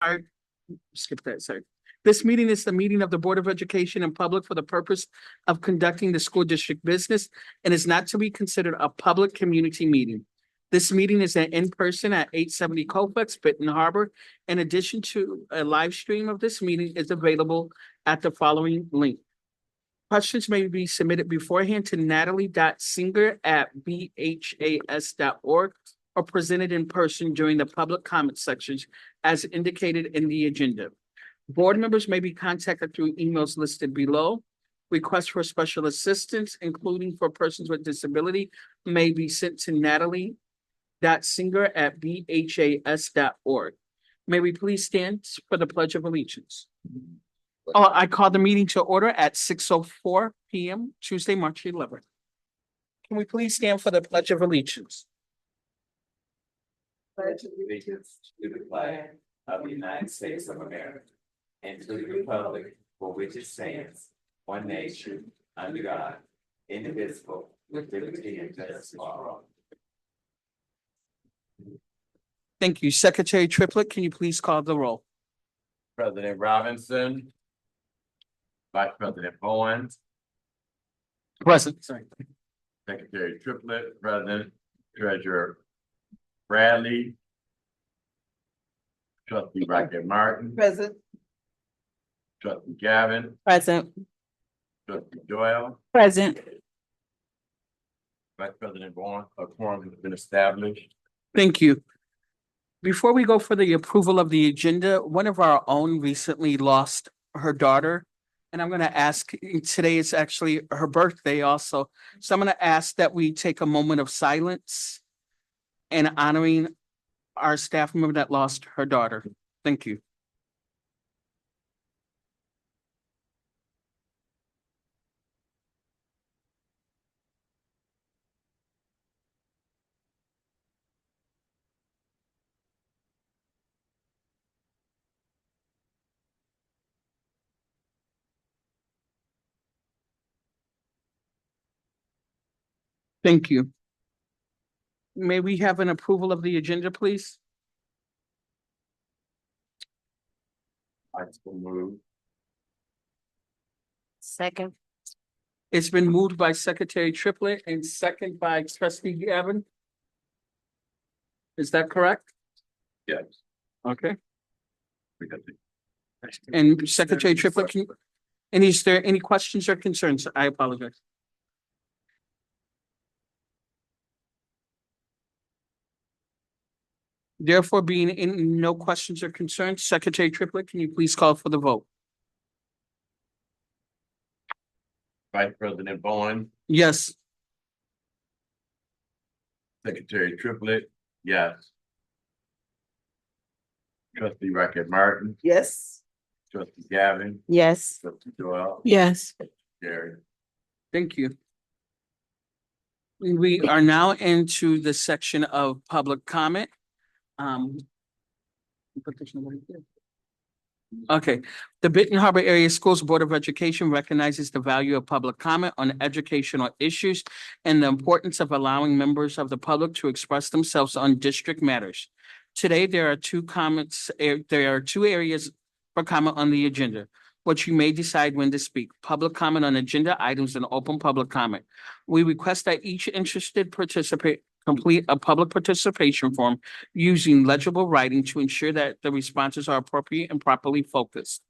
I skip that, sorry. This meeting is the meeting of the Board of Education in public for the purpose of conducting the school district business and is not to be considered a public community meeting. This meeting is in person at 870 Colfax, Benton Harbor. In addition to a live stream of this meeting is available at the following link. Questions may be submitted beforehand to natalie.singer@bhas.org or presented in person during the public comment sections as indicated in the agenda. Board members may be contacted through emails listed below. Requests for special assistance, including for persons with disability, may be sent to natalie.singer@bhas.org. May we please stand for the Pledge of Allegiance? Oh, I call the meeting to order at 6:04 PM, Tuesday, March 11th. Can we please stand for the Pledge of Allegiance? Pledge allegiance to the flag of the United States of America and to the republic for which it stands, one nation, under God, indivisible, with liberty and justice for all. Thank you. Secretary Triplett, can you please call the roll? President Robinson. Vice President Bowen, Present, sorry. Secretary Triplett, President, Treasurer Bradley, Trustee Rocket Martin, Present. Trustee Gavin, Present. Trustee Doyle, Present. Vice President Bowen, a quorum has been established. Thank you. Before we go for the approval of the agenda, one of our own recently lost her daughter. And I'm going to ask, today is actually her birthday also. So I'm going to ask that we take a moment of silence and honoring our staff member that lost her daughter. Thank you. Thank you. May we have an approval of the agenda, please? I so move. Second. It's been moved by Secretary Triplett and second by Trustee Gavin. Is that correct? Yes. Okay. We got the- And Secretary Triplett, and is there any questions or concerns? I apologize. Therefore, being in no questions or concerns, Secretary Triplett, can you please call for the vote? Vice President Bowen, Yes. Secretary Triplett, yes. Trustee Rocket Martin, Yes. Trustee Gavin, Yes. Trustee Doyle, Yes. Gary. Thank you. We are now into the section of public comment. Okay, the Benton Harbor Area Schools Board of Education recognizes the value of public comment on educational issues and the importance of allowing members of the public to express themselves on district matters. Today, there are two areas for comment on the agenda, which you may decide when to speak. Public comment on agenda items and open public comment. We request that each interested participant complete a public participation form using legible writing to ensure that the responses are appropriate and properly focused.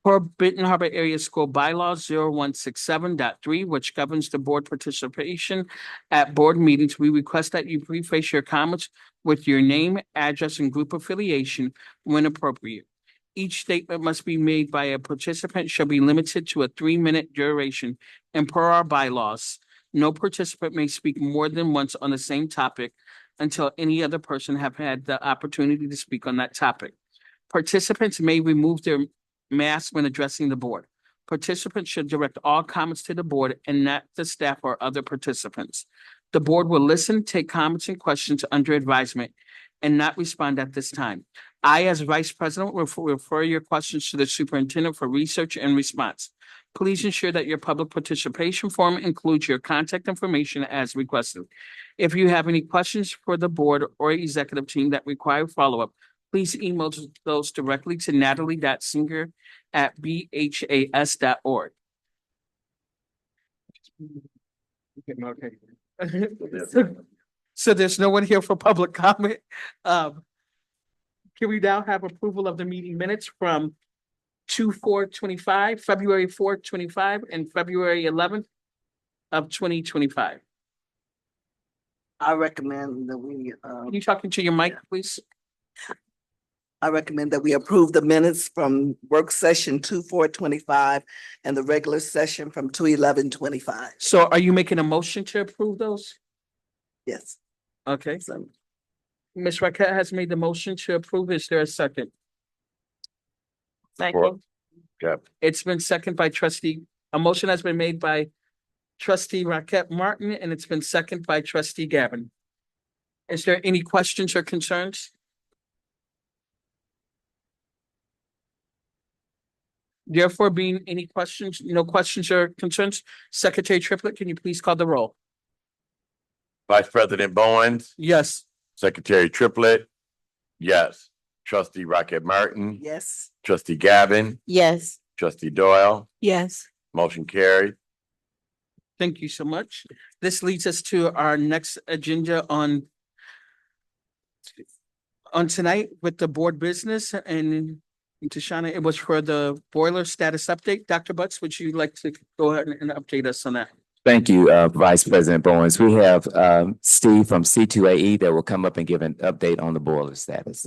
Per Benton Harbor Area School Bylaws 0167.3, which governs the board participation at board meetings, we request that you preface your comments with your name, address, and group affiliation when appropriate. Each statement must be made by a participant shall be limited to a 3-minute duration, and per our bylaws, no participant may speak more than once on the same topic until any other person have had the opportunity to speak on that topic. Participants may remove their mask when addressing the board. Participants should direct all comments to the board and not the staff or other participants. The board will listen, take comments and questions under advisement, and not respond at this time. I, as Vice President, will refer your questions to the superintendent for research and response. Please ensure that your public participation form includes your contact information as requested. If you have any questions for the board or executive team that require follow-up, please email those directly to natalie.singer@bhas.org. Okay. So there's no one here for public comment. Can we now have approval of the meeting minutes from 2/4/25, February 4th, 25, and February 11th of 2025? I recommend that we, Can you talk into your mic, please? I recommend that we approve the minutes from work session 2/4/25 and the regular session from 2/11/25. So are you making a motion to approve those? Yes. Okay, So, Ms. Raquel has made the motion to approve. Is there a second? Support. Yep. It's been seconded by a motion has been made by trustee Raquel Martin, and it's been seconded by trustee Gavin. Is there any questions or concerns? Therefore, being any questions, no questions or concerns, Secretary Triplett, can you please call the roll? Vice President Bowens, Yes. Secretary Triplett. Yes. Trustee Rocket Martin, yes. trustee Gavin, Yes. trustee Doyle, Yes. motion carried. Thank you so much. This leads us to our next agenda on tonight with the board business, and Tashana, it was for the boiler status update. Dr. Butts, would you like to go ahead and update us on that? Thank you, Vice President Bowens. We have Steve from C2AE that will come up and give an update on the boiler status.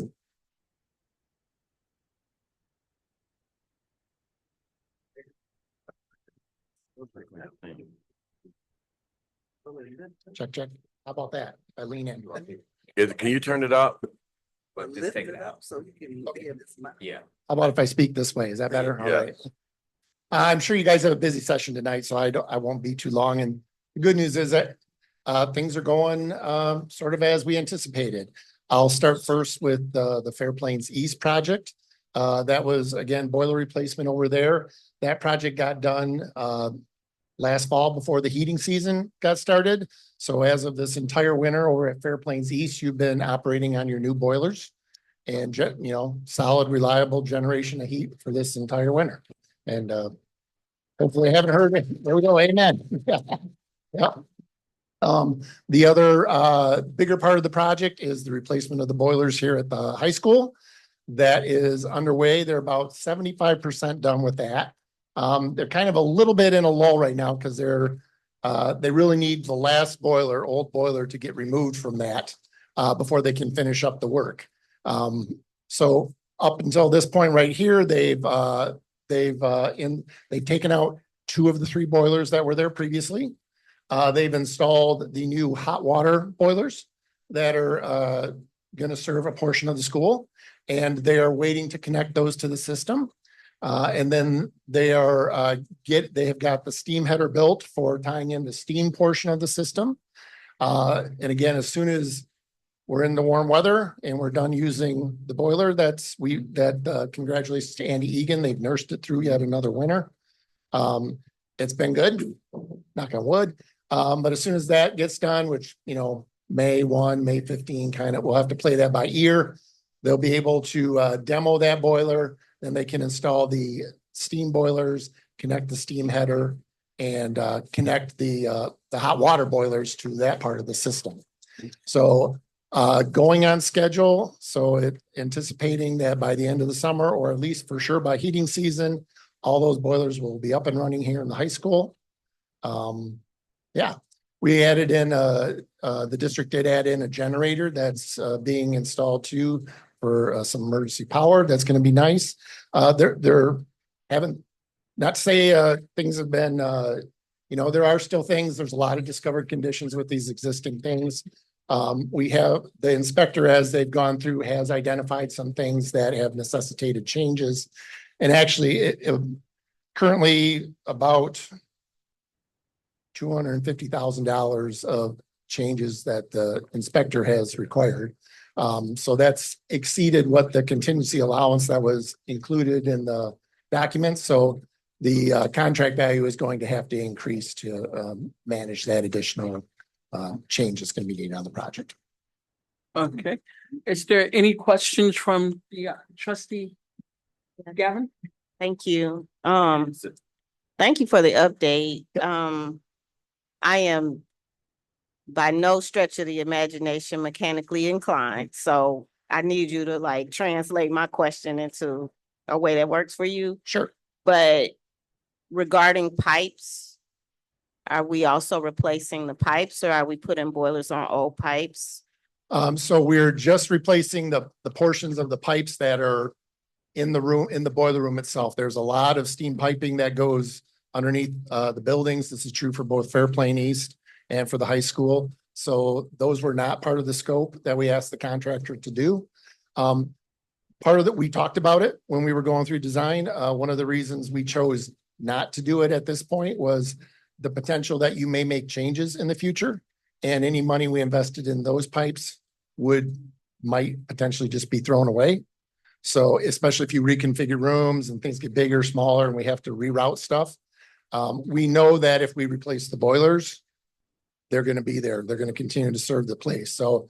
Check, check. How about that? I lean in. Can you turn it up? Lift it up so you can hear this. Yeah. How about if I speak this way? Is that better? All Yeah. right. I'm sure you guys have a busy session tonight, so I won't be too long. And the good news is that things are going sort of as we anticipated. I'll start first with the Fair Plains East project. That was, again, boiler replacement over there. That project got done last fall before the heating season got started. So as of this entire winter over at Fair Plains East, you've been operating on your new boilers and, solid, reliable generation of heat for this entire winter. And hopefully I haven't heard it. There we go. Amen. Yeah. The other bigger part of the project is the replacement of the boilers here at the high school. That is underway. They're about 75% done with that. They're kind of a little bit in a lull right now because they really need the last old boiler to get removed from that before they can finish up the work. So up until this point right here, they've taken out 2 of the 3 boilers that were there previously. They've installed the new hot water boilers that are going to serve a portion of the school, and they are waiting to connect those to the system. And then they have got the steam header built for tying in the steam portion of the system. And again, as soon as we're in the warm weather and we're done using the boiler, congratulations to Andy Egan. They've nursed it through yet another winter. It's been good, knock on wood. But as soon as that gets done, which, May 1, May 15, we'll have to play that by ear. They'll be able to demo that boiler. Then they can install the steam boilers, connect the steam header, and connect the hot water boilers to that part of the system. So going on schedule. So anticipating that by the end of the summer, or at least for sure by heating season, all those boilers will be up and running here in the high school. We added in, the district did add in a generator that's being installed too for some emergency power. That's going to be nice. Not to say things have been, there are still things. There's a lot of discovered conditions with these existing things. We have the inspector, as they've gone through, has identified some things that have necessitated changes. And actually, currently about $250,000 of changes that the inspector has required. So that's exceeded what the contingency allowance that was included in the documents. So the contract value is going to have to increase to manage that additional change that's going to be needed on the project. Okay. Is there any questions from the trustee? Gavin? Thank you. Thank you for the update. I am by no stretch of the imagination mechanically inclined, so I need you to like translate my question into a way that works for you. Sure. But regarding pipes, are we also replacing the pipes or are we putting boilers on old pipes? So we're just replacing the portions of the pipes that are in the room, in the boiler room itself. There's a lot of steam piping that goes underneath the buildings. This is true for both Fairplain East and for the high school. So those were not part of the scope that we asked the contractor to do. Part of that, we talked about it when we were going through design. One of the reasons we chose not to do it at this point was the potential that you may make changes in the future. And any money we invested in those pipes might potentially just be thrown away. So especially if you reconfigure rooms and things get bigger, smaller, and we have to reroute stuff. We know that if we replace the boilers, they're going to be there. They're going to continue to serve the place. So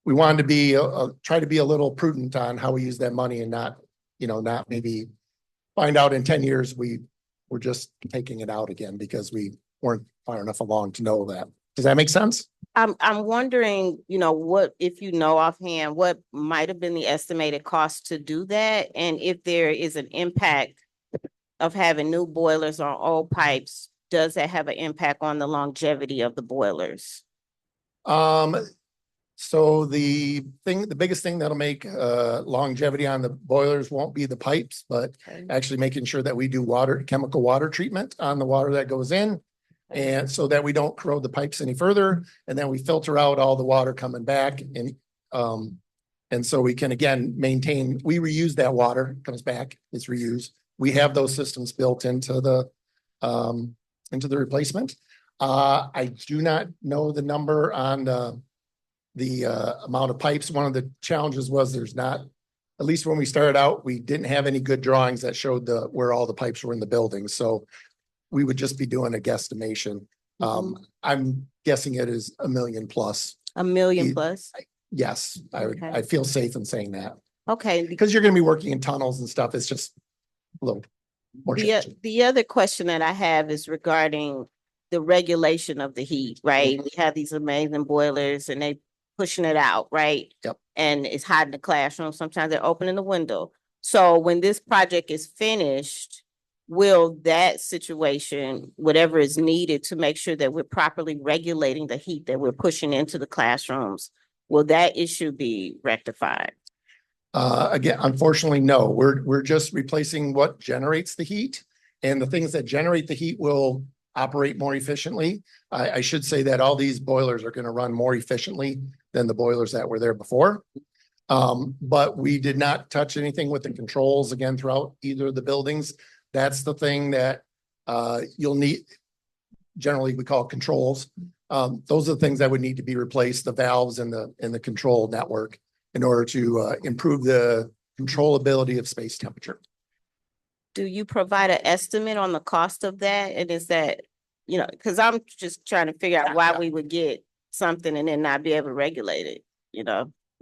we wanted to be, try to be a little prudent on how we use that money and not, not maybe find out in 10 years, we're just taking it out again because we weren't far enough along to know that. Does that make sense? I'm wondering, what, if you know offhand, what might have been the estimated cost to do that? And if there is an impact of having new boilers on old pipes, does that have an impact on the longevity of the boilers? So the biggest thing that'll make longevity on the boilers won't be the pipes, but actually making sure that we do chemical water treatment on the water that goes in. And so that we don't corrode the pipes any further, and then we filter out all the water coming back, and so we can again we reuse that water, comes back, it's reused. We have those systems built into the replacement. I do not know the number on the amount of pipes. One of the challenges was there's not, at least when we started out, we didn't have any good drawings that showed where all the pipes were in the building. So we would just be doing a guesstimation. I'm guessing it is $1 million plus. $1 million plus? Yes, I feel safe in saying that. Okay. Because you're going to be working in tunnels and stuff. It's just a little more challenging. The other question that I have is regarding the regulation of the heat, right? We have these amazing boilers and they pushing it out, right? Yep. And it's hot in the classroom. Sometimes they're opening the window. So when this project is finished, will that situation, whatever is needed to make sure that we're properly regulating the heat that we're pushing into the classrooms, will that issue be rectified? Again, unfortunately, no. We're just replacing what generates the heat, and the things that generate the heat will operate more efficiently. I should say that all these boilers are going to run more efficiently than the boilers that were there before. But we did not touch anything with the controls again throughout either of the buildings. That's the thing that you'll need. Generally, we call controls. Those are the things that would need to be replaced, the valves and the control network, in order to improve the controllability of space temperature. Do you provide an estimate on the cost of that? And is that, because I'm just trying to figure out why we would get something and then not be able to regulate it,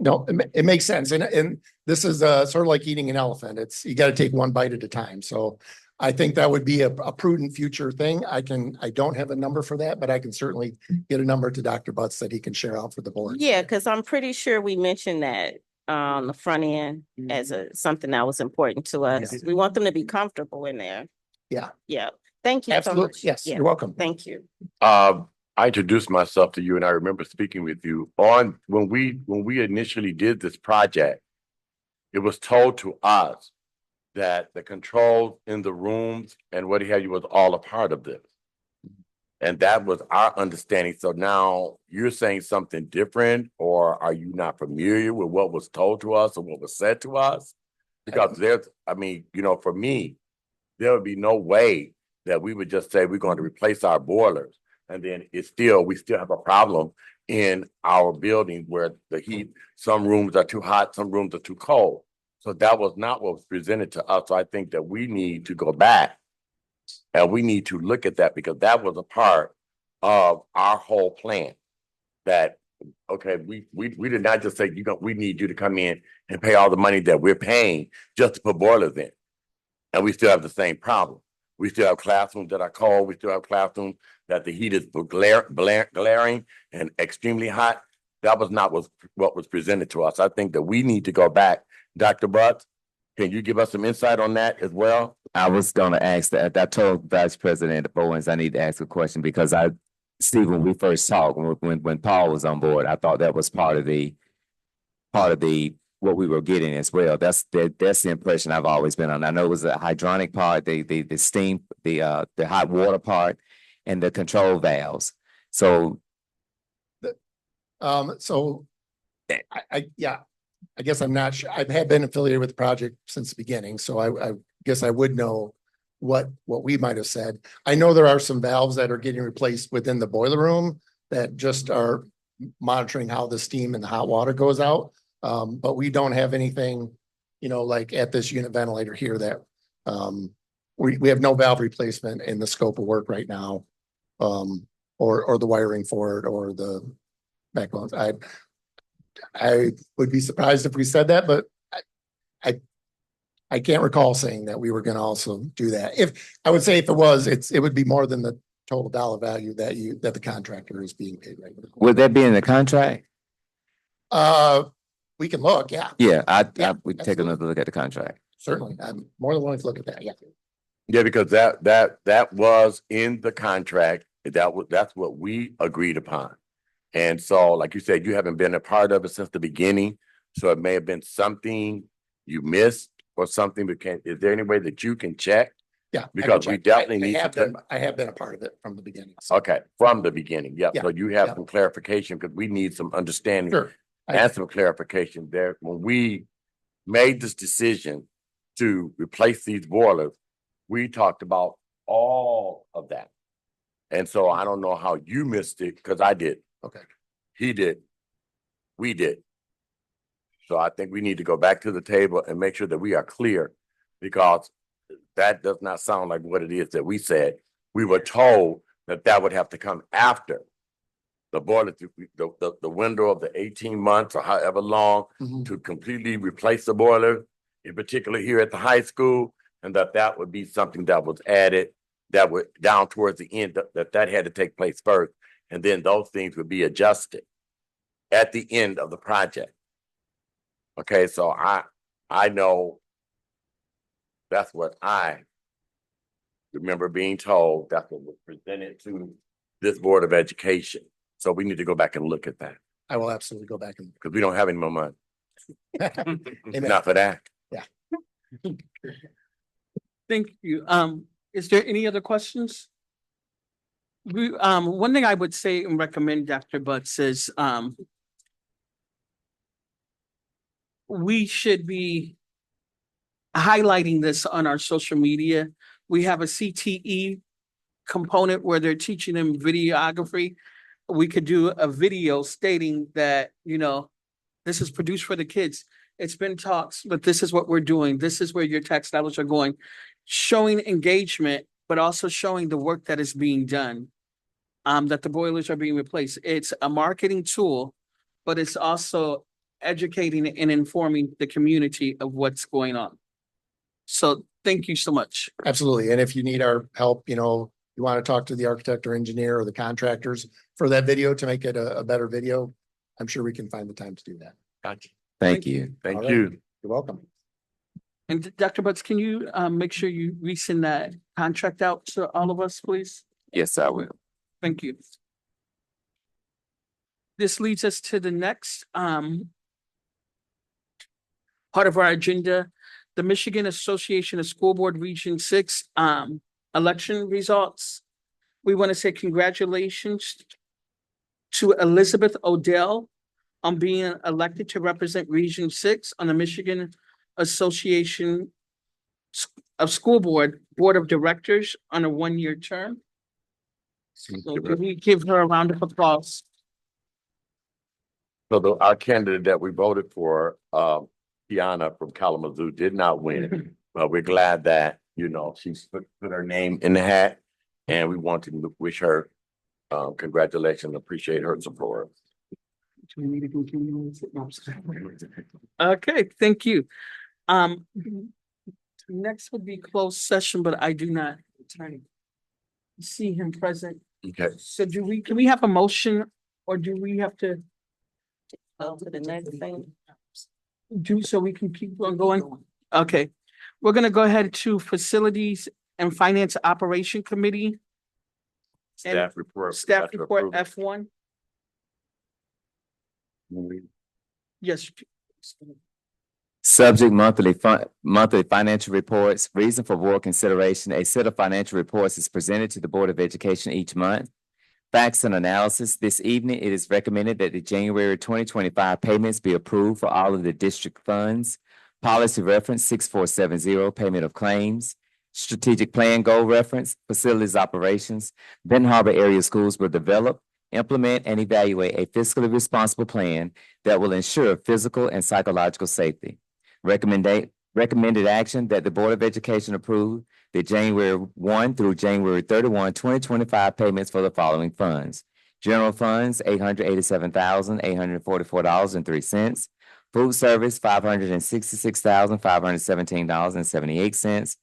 No, it makes sense. And this is sort of like eating an elephant. You got to take one bite at a time. So I think that would be a prudent future thing. I don't have a number for that, but I can certainly get a number to Dr. Butts that he can share out for the board. Yeah, because I'm pretty sure we mentioned that on the front end as something that was important to us. We want them to be comfortable in there. Yeah. Yeah. Thank you Absolutely. so much. Yes, Yeah. you're welcome. Thank you. I introduced myself to you and I remember speaking with you on when we initially did this project. It was told to us that the controls in the rooms and what have you was all a part of this. And that was our understanding. So now you're saying something different, or are you not familiar with what was told to us or what was said to us? Because for me, there would be no way that we would just say we're going to replace our boilers. And then we still have a problem in our building where the heat, some rooms are too hot, some rooms are too cold. So that was not what was presented to us. So I think that we need to go back and we need to look at that, because that was a part of our whole plan, that okay, we did not just say, we need you to come in and pay all the money that we're paying just to put boilers in. And we still have the same problem. We still have classrooms that are cold. We still have classrooms that the heat is glaring and extremely hot. That was not what was presented to us. I think that we need to go back. Dr. Butts, can you give us some insight on that as well? I was gonna ask that, I told Vice President Bowens I need to ask a question because Steve, when we first talked, when Paul was on board, I thought that was part of the what we were getting as well. That's the impression I've always been on. I know it was the hydronic part, the steam, the hot water part, and the control valves. So So I guess I'm not sure. I have been affiliated with the project since the beginning, so I guess I would know what we might have said. I know there are some valves that are getting replaced within the boiler room that just are monitoring how the steam and the hot water goes out. But we don't have anything, like at this unit ventilator here that we have no valve replacement in the scope of work right now. Or the wiring for it or the backbones. I would be surprised if we said that, but I can't recall saying that we were going to also do that. If I would say if it was, it would be more than the total dollar value that the contractor is being paid right now. would that be in the contract? We can look, yeah. Yeah, Yeah, we take absolutely. another look at the contract. Certainly. I'm more than willing to look at that, yeah. Yeah, because that was in the contract. That's what we agreed upon. And so, like you said, you haven't been a part of it since the beginning. So it may have been something you missed or something, but is there any way that you can check? Yeah. Because we definitely need to. I have been a part of it from the beginning. Okay, from the beginning, yeah. Yeah, So you have yeah. some clarification because we need some understanding Sure. and some clarification there. When we made this decision to replace these boilers, we talked about all of that. And so I don't know how you missed it because I did. Okay. He did. We did. So I think we need to go back to the table and make sure that we are clear because that does not sound like what it is that we said. We were told that would have to come after the boiler, the window of the 18 months or however long Mhm. to completely replace the boiler, in particular here at the high school, and that would be something that was added, that would down towards the end, that had to take place first, and then those things would be adjusted at the end of the project. Okay, so I know that's what I remember being told. That's what was presented to this Board of Education. So we need to go back and look at that I will absolutely go back and. because we don't have any more money. Amen. Not for that. Thank you. Is there any other questions? One thing I would say and recommend, Dr. Butts, is, we should be highlighting this on our social media. We have a CTE component where they're teaching them videography. We could do a video stating that, this is produced for the kids. It's been talks, but this is what we're doing. This is where your tax dollars are going. Showing engagement, but also showing the work that is being done. That the boilers are being replaced. It's a marketing tool, but it's also educating and informing the community of what's going on. So thank you so much. Absolutely. And if you need our help, you want to talk to the architect or engineer or the contractors for that video to make it a better video, I'm sure we can find the time to do that. Gotcha. Thank you. Thank All right. you. You're welcome. And Dr. Butts, can you make sure you resend that contract out to all of us, please? Yes, I will. Thank you. This leads us to the next part of our agenda, the Michigan Association of School Board Region 6 election results. We want to say congratulations to Elizabeth Odell on being elected to represent Region 6 on the Michigan Association of School Board of Directors on a one-year term. So can we give her a round of applause? So our candidate that we voted for, Tiana from Kalamazoo, did not win. But we're glad that, she's put her name in the hat. And we want to wish her congratulations, appreciate her support. Do we need to continue with it? No, I'm sorry. Okay, thank you. Next would be closed session, but I do not see him present. Okay. So can we have a motion or do we have to Go to the next thing. so we can keep on going? Okay, we're gonna go ahead to Facilities and Finance Operation Committee. Staff report. Staff Dr. report Approval. F1. Yes. Subject monthly financial reports. Reason for board consideration. A set of financial reports is presented to the Board of Education each month. Facts and analysis. This evening, it is recommended that the January 2025 payments be approved for all of the district funds. Policy reference 6470, payment of claims. Strategic plan goal reference, facilities operations. Benton Harbor area schools will develop, implement, and evaluate a fiscally responsible plan that will ensure physical and psychological safety. Recommended action that the Board of Education approve the January 1 through January 31, 2025 payments for the following funds. General funds, $887,844.03. Food service, $566,517.78.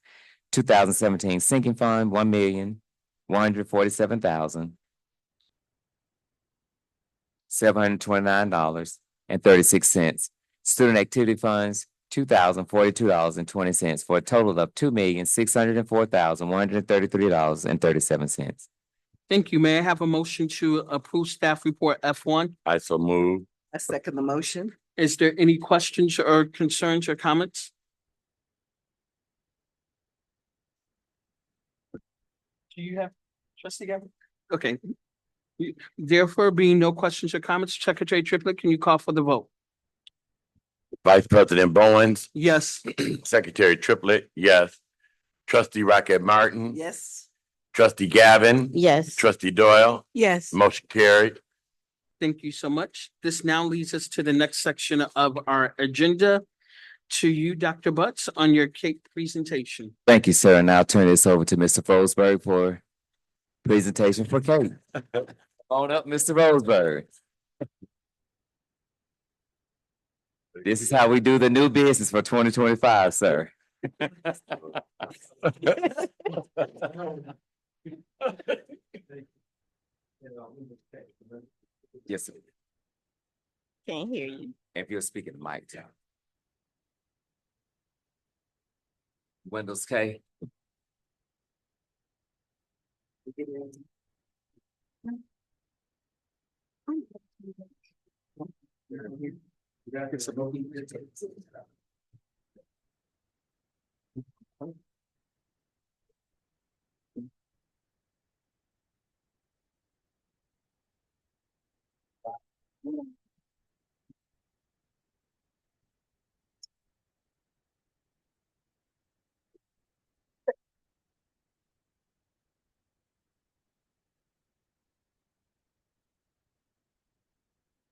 2017 sinking fund, $1,147,729.36. Student activity funds, $2,042.20 for a total of $2,604,133.37. Thank you. May I have a motion to approve staff report F1? I so move. I second the motion. Is there any questions or concerns or comments? Do you have, trustee Gavin? Okay. Therefore, being no questions or comments, Secretary Triplett, can you call for the vote? Vice President Bowens, Yes. Secretary Triplett, yes. Trustee Rocket Martin. Yes. Trustee Gavin. Yes. Trustee Doyle. Yes. Motion carried. Thank you so much. This now leads us to the next section of our agenda. To you, Dr. Butts, on your cake presentation. Thank you, sir. And now I'll turn this over to Mr. Fosberg for presentation for cake. Come on up, Mr. Roseberg. This is how we do the new business for 2025, sir. Yes, sir. Can't hear you. If you're speaking to mic, too. Windows K.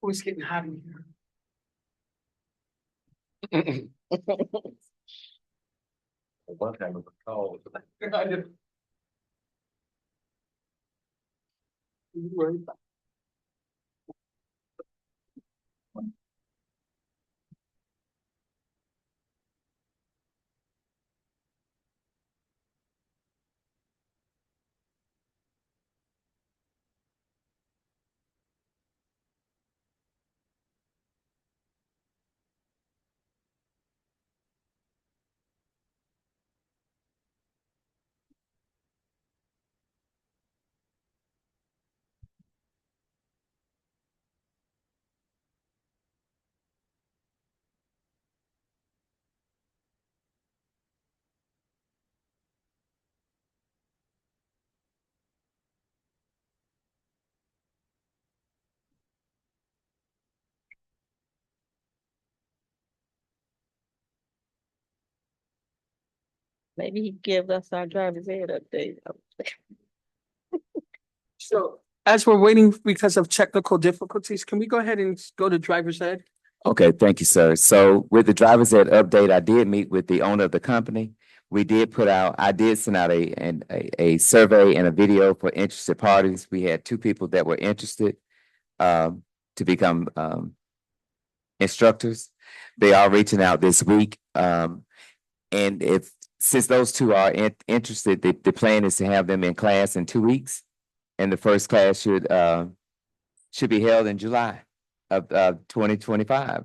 Oh, it's getting hot in here. One time it was cold. Maybe he give us our driver's ed update. So as we're waiting because of technical difficulties, can we go ahead and go to driver's ed? Okay, thank you, sir. So with the driver's ed update, I did meet with the owner of the company. I did send out a survey and a video for interested parties. We had 2 people that were interested to to become instructors. They are reaching out this week. And since those two are interested, the plan is to have them in class in 2 weeks. And the first class should be held in July of 2025.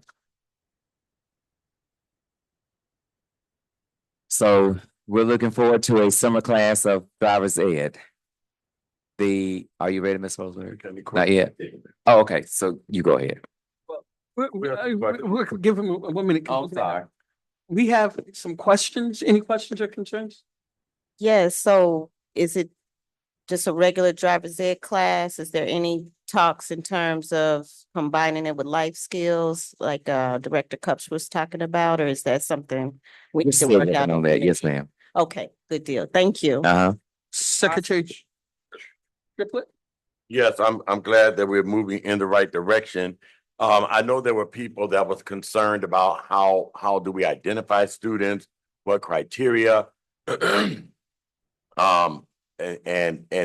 So we're looking forward to a summer class of driver's ed. Are you ready, Ms. Rosemary? Not yet. Oh, okay. So you go ahead. We're give him 1 minute. Oh, sorry. We have some questions. Any questions or concerns? Yes, so is it just a regular driver's ed class? Is there any talks in terms of combining it with life skills like Director Cups was talking about, or is that something we We're can still work working out? on that. Yes, ma'am. Okay, good deal. Thank you. Secretary Triplett? Yes, I'm glad that we're moving in the right direction. I know there were people that was concerned about how do we identify students, what criteria. And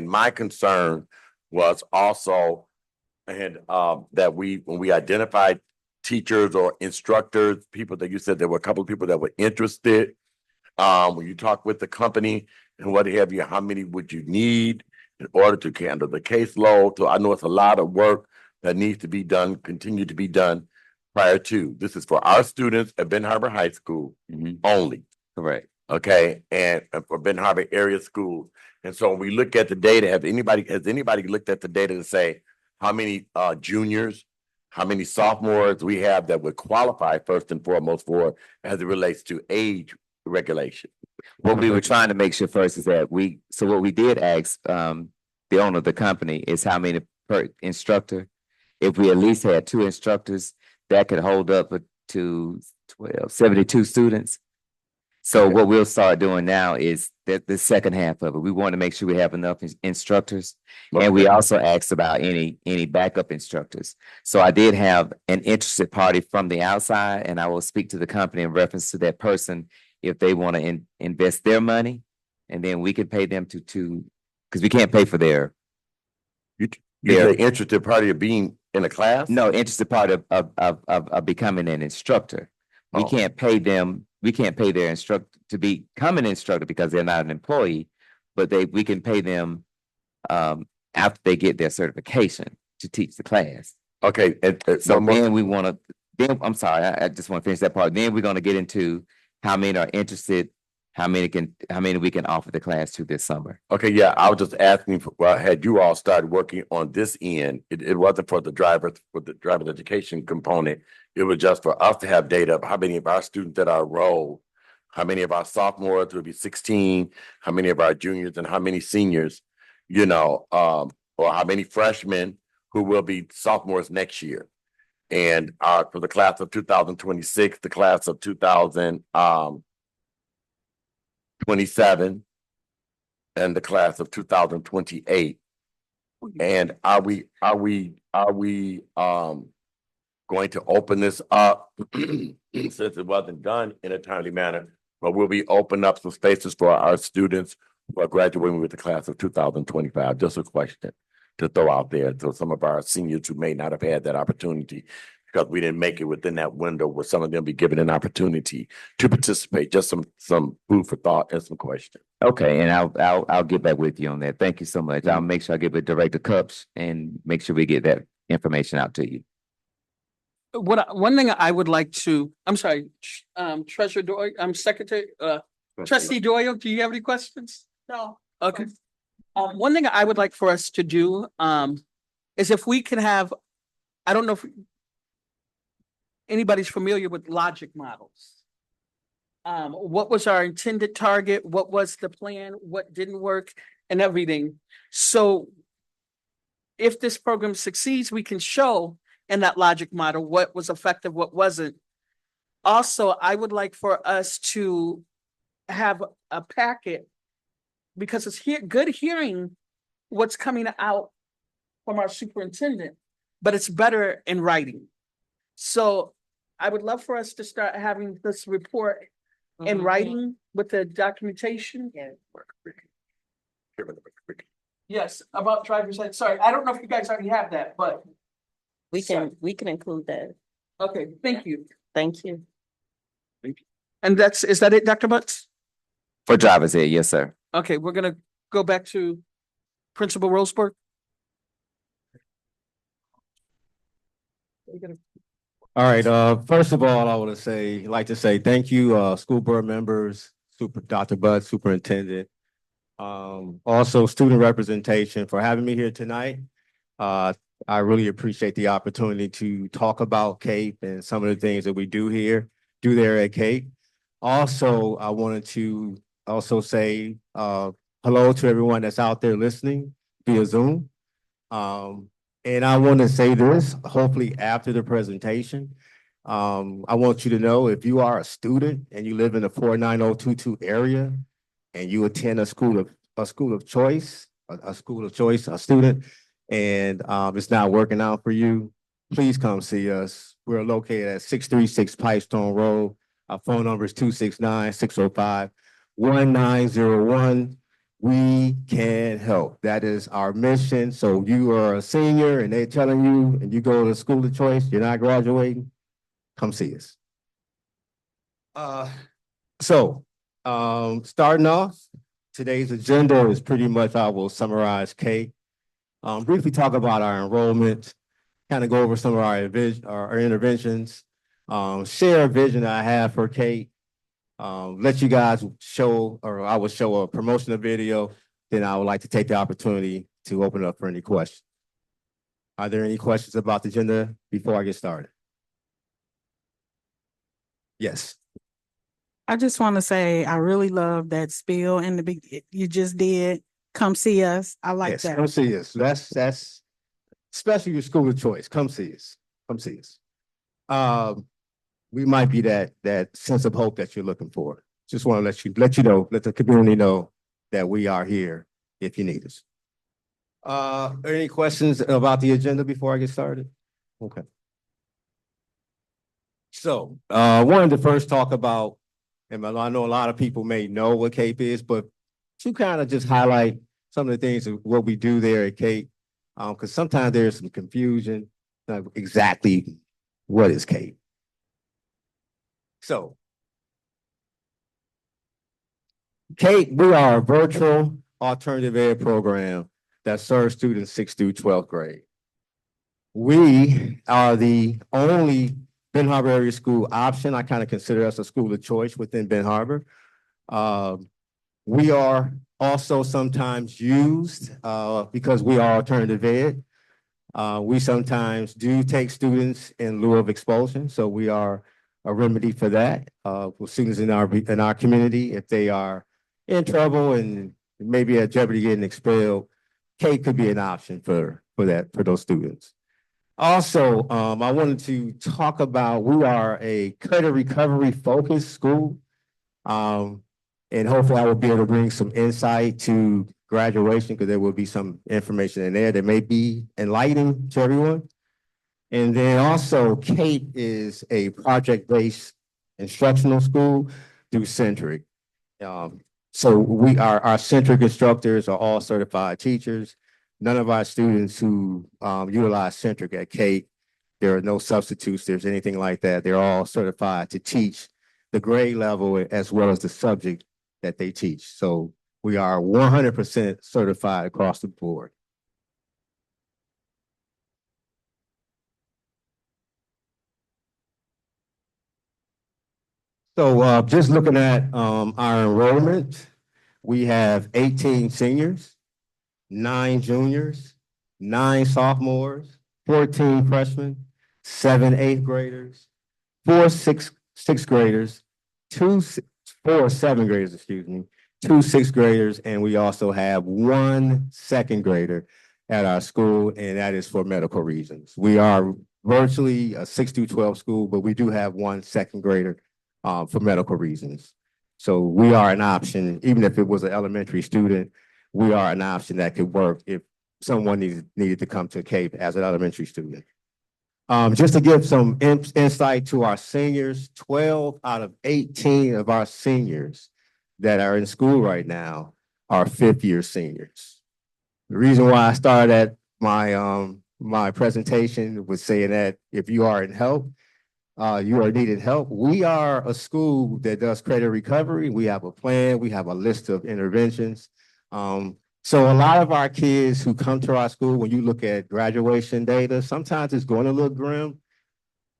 my concern was also, that when we identified teachers or instructors, people that you said there were a couple of people that were interested. When you talk with the company and what have you, how many would you need in order to handle the caseload? So I know it's a lot of work that needs to be done, continue to be done prior to. This is for our students at Ben Harbor High School only. Correct. Okay, and for Ben Harbor area schools. And so when we look at the data, has anybody looked at the data to say how many juniors, how many sophomores we have that would qualify first and foremost for as it relates to age regulation? What we were trying to make sure first is that what we did ask the owner of the company is how many per instructor. If we at least had 2 instructors, that could hold up to 72 students. So Okay. what we'll start doing now is the second half of it. We want to make sure we have enough instructors. And we also asked about any backup instructors. So I did have an interested party from the outside, and I will speak to the company in reference to that person if they want to invest their money, and then we can pay them to because we can't pay for their. You're the interested party of being in a class? No, interested part of becoming an instructor. We Oh. can't pay them, we can't pay their instructor to become an instructor because they're not an employee, but we can pay them after they get their certification to teach the class. Okay, So then I'm sorry, I just want to finish that part. Then we're gonna get into how many are interested, how many we can offer the class to this summer. okay, yeah, I was just asking, had you all started working on this end? It wasn't for the driver's education component. It was just for us to have data of how many of our students that are enrolled, how many of our sophomores will be 16, how many of our juniors and how many seniors, or how many freshmen who will be sophomores next year. And for the class of 2026, the class of 2027, and the class of 2028. And are we going to open this up since it wasn't done in a timely manner, but will we open up some spaces for our students who are graduating with the class of 2025? Just a question to throw out there. So some of our seniors who may not have had that opportunity because we didn't make it within that window, where some of them be given an opportunity to participate. Just some food for thought and some questions. Okay, and I'll get back with you on that. Thank you so much. I'll make sure I get with Director Cups and make sure we get that information out to you. One thing I would like to, I'm sorry, Treasurer Doyle, Secretary, Trustee Doyle, do you have any questions? No. Okay. One thing I would like for us to do, is if we can have, I don't know if anybody's familiar with logic models. What was our intended target? What was the plan? What didn't work and everything? So if this program succeeds, we can show in that logic model what was effective, what wasn't. Also, I would like for us to have a packet, because it's good hearing what's coming out from our superintendent, but it's better in writing. So I would love for us to start having this report in writing with the documentation. Yes, about driver's ed. Sorry, I don't know if you guys already have that, but We can include that. Okay, thank you. Thank you. And is that it, Dr. Butts? For driver's ed, yes, sir. Okay, we're gonna go back to Principal Roseburg. All right, first of all, I want to like to say thank you, school board members, Dr. Budd, superintendent. Also student representation for having me here tonight. I really appreciate the opportunity to talk about CAPE and some of the things that we do there at CAPE. Also, I wanted to also say, hello to everyone that's out there listening via Zoom. And I want to say this, hopefully after the presentation, I want you to know if you are a student and you live in the 49022 area and you attend a school of choice, a student, and it's not working out for you, please come see us. We're located at 636 Pipestone Road. Our phone number is 269-605-1901. We can help. That is our mission. So you are a senior and they're telling you, and you go to school of choice, you're not graduating, come see us. Starting off, today's agenda is pretty much, I will summarize CAPE. Briefly talk about our enrollment, kind of go over some of our interventions, share a vision that I have for CAPE, let you guys show, or I will show a promotional video. Then I would like to take the opportunity to open it up for any questions. Are there any questions about the agenda before I get started? Yes. I just want to say, I really love that spiel in the big, you just did. Come see us. I like Yes, that. come see us. That's especially your school of choice. Come see us. Come see us. We might be that sense of hope that you're looking for. Just want to let you know, let the community know that we are here if you need us. Are there any questions about the agenda before I get started? Okay. So, wanted to first talk about, and I know a lot of people may know what CAPE is, but to kind of just highlight some of the things of what we do there at CAPE, because sometimes there's some confusion exactly what is CAPE. So, CAPE, we are a virtual alternative ed program that serves students 6th through 12th grade. We are the only Ben Harbor area school option. I kind of consider us a school of choice within Ben Harbor. We are also sometimes used because we are alternative ed. We sometimes do take students in lieu of expulsion, so we are a remedy for that. For students in our community, if they are in trouble and maybe at jeopardy getting expelled, CAPE could be an option for those students. Also, I wanted to talk about, we are a credit recovery focused school. And hopefully I will be able to bring some insight to graduation because there will be some information in there that may be enlightening to everyone. And then also CAPE is a project-based instructional school through Centric. So our Centric instructors are all certified teachers. None of our students who utilize Centric at CAPE, there are no substitutes, there's anything like that. They're all certified to teach the grade level as well as the subject that they teach. So we are 100% certified across the board. So just looking at our enrollment, we have 18 seniors, 9 juniors, 9 sophomores, 14 freshmen, 7 8th graders, 4 6th graders, 4 7th graders, excuse me, 2 6th graders, and we also have 1 2nd grader at our school, and that is for medical reasons. We are virtually a 6 through 12 school, but we do have 1 2nd grader for medical reasons. So we are an option, even if it was an elementary student, we are an option that could work if someone needed to come to CAPE as an elementary student. Just to give some insight to our seniors, 12 out of 18 of our seniors that are in school right now are 5th year seniors. The reason why I started at my my presentation was saying that if you are in help, you are needed help. We are a school that does credit recovery. We have a plan. We have a list of interventions. So a lot of our kids who come to our school, when you look at graduation data, sometimes it's going to look grim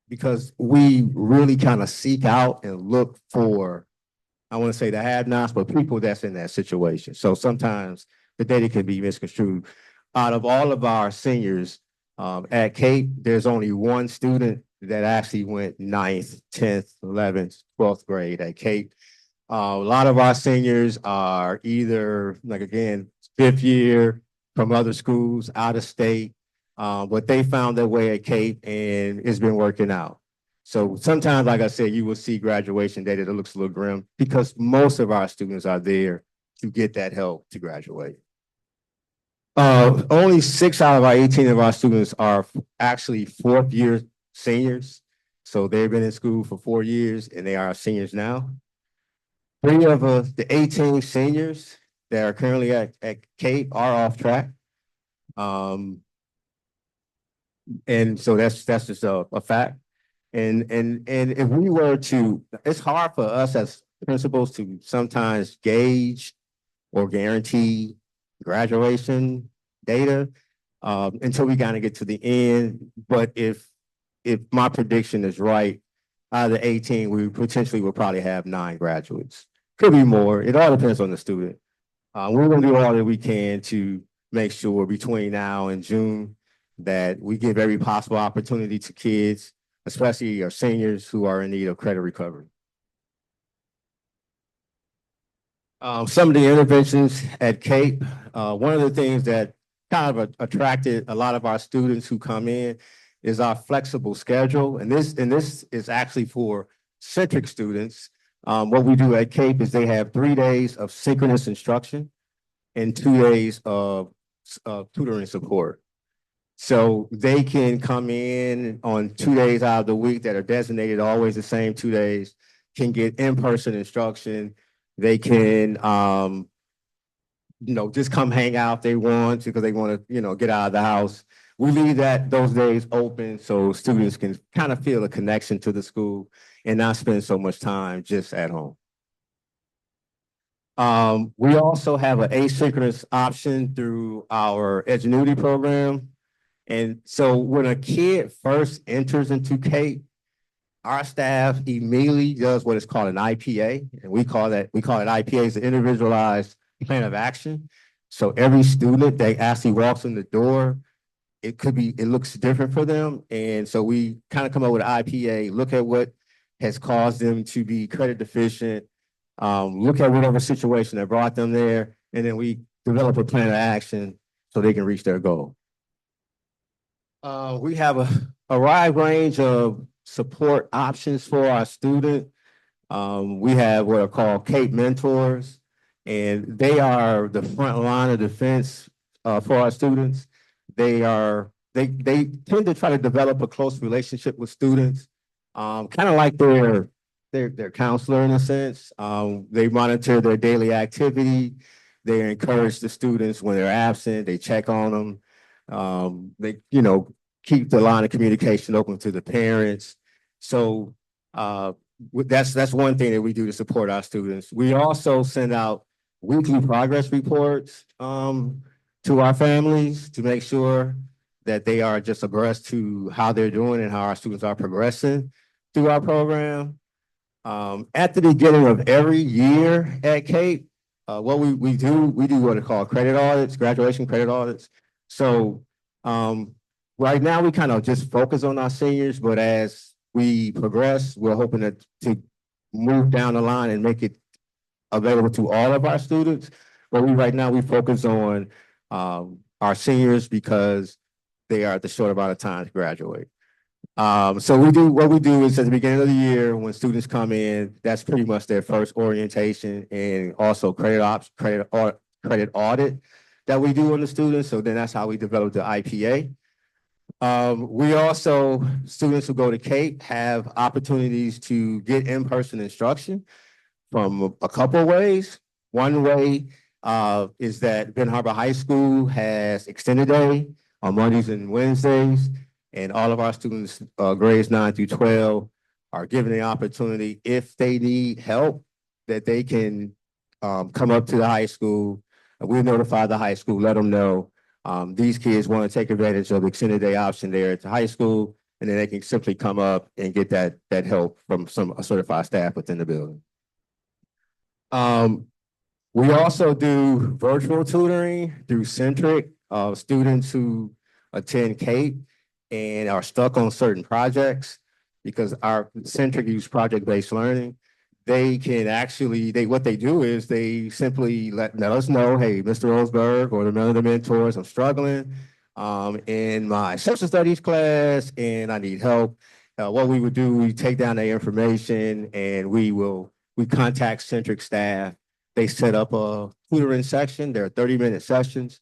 because we really kind of seek out and look for, I want to say the have-nots, but people that's in that situation. So sometimes the data can be misconstrued. Out of all of our seniors at Cape, there's only one student that actually went 9th, 10th, 11th, 12th grade at Cape. A lot of our seniors are either, like again, 5th year from other schools, out of state, but they found their way at Cape and it's been working out. So sometimes, like I said, you will see graduation data that looks a little grim because most of our students are there to get that help to graduate. Only 6 out of our 18 of our students are actually 4th year seniors. So they've been in school for 4 years and they are seniors now. 3 of the 18 seniors that are currently at Cape are off track. And so that's just a fact. And if we were to, it's hard for us as principals to sometimes gauge or guarantee graduation data until we kind of get to the end. But if my prediction is right, out of the 18, we potentially will probably have 9 graduates. Could be more. It all depends on the student. We're going to do all that we can to make sure between now and June that we give every possible opportunity to kids, especially our seniors who are in need of credit recovery. Some of the interventions at Cape, one of the things that kind of attracted a lot of our students who come in is our flexible schedule. And this is actually for centric students. What we do at Cape is they have 3 days of synchronous instruction and 2 days of tutoring support. So they can come in on 2 days out of the week that are designated always the same 2 days, can get in-person instruction. They can, just come hang out if they want because they want to, get out of the house. We leave those days open so students can kind of feel a connection to the school and not spend so much time just at home. We also have an asynchronous option through our Edgenuity program. And so when a kid first enters into Cape, our staff immediately does what is called an IPA, and we call it IPA, is an individualized plan of action. So every student that actually walks in the door, it looks different for them. And so we kind of come up with an IPA, look at what has caused them to be credit deficient, look at whatever situation that brought them there, and then we develop a plan of action so they can reach their goal. We have a wide range of support options for our student. We have what are called Cape mentors, and they are the front line of defense for our students. They tend to try to develop a close relationship with students, kind of like their counselor in a sense. They monitor their daily activity. They encourage the students when they're absent. They check on them. They keep the line of communication open to the parents. So that's one thing that we do to support our students. We also send out weekly progress reports to our families to make sure that they are just abreast to how they're doing and how our students are progressing through our program. At the beginning of every year at Cape, what we do what are called credit audits, graduation credit audits. So right now we kind of just focus on our seniors, but as we progress, we're hoping to move down the line and make it available to all of our students. But right now we focus on our seniors because they are at the short amount of time to graduate. So what we do is at the beginning of the year when students come in, that's pretty much their first orientation and also credit audit that we do on the students. So then that's how we develop the IPA. We also, students who go to Cape have opportunities to get in-person instruction from a couple of ways. One way is that Ben Harbor High School has extended day on Mondays and Wednesdays. And all of our students, grades 9 through 12, are given the opportunity, if they need help, that they can come up to the high school. And we notify the high school, let them know these kids want to take advantage of the extended day option there at the high school, and then they can simply come up and get that help from a certified staff within the building. We also do virtual tutoring through Centric, students who attend CAPE and are stuck on certain projects, because our Centric use project-based learning. They can actually, what they do is they simply let us know, hey, Mr. Rosberg or one of the mentors, I'm struggling in my social studies class and I need help. What we would do, we take down their information and we contact Centric staff. They set up a tutoring section. They're 30-minute sessions,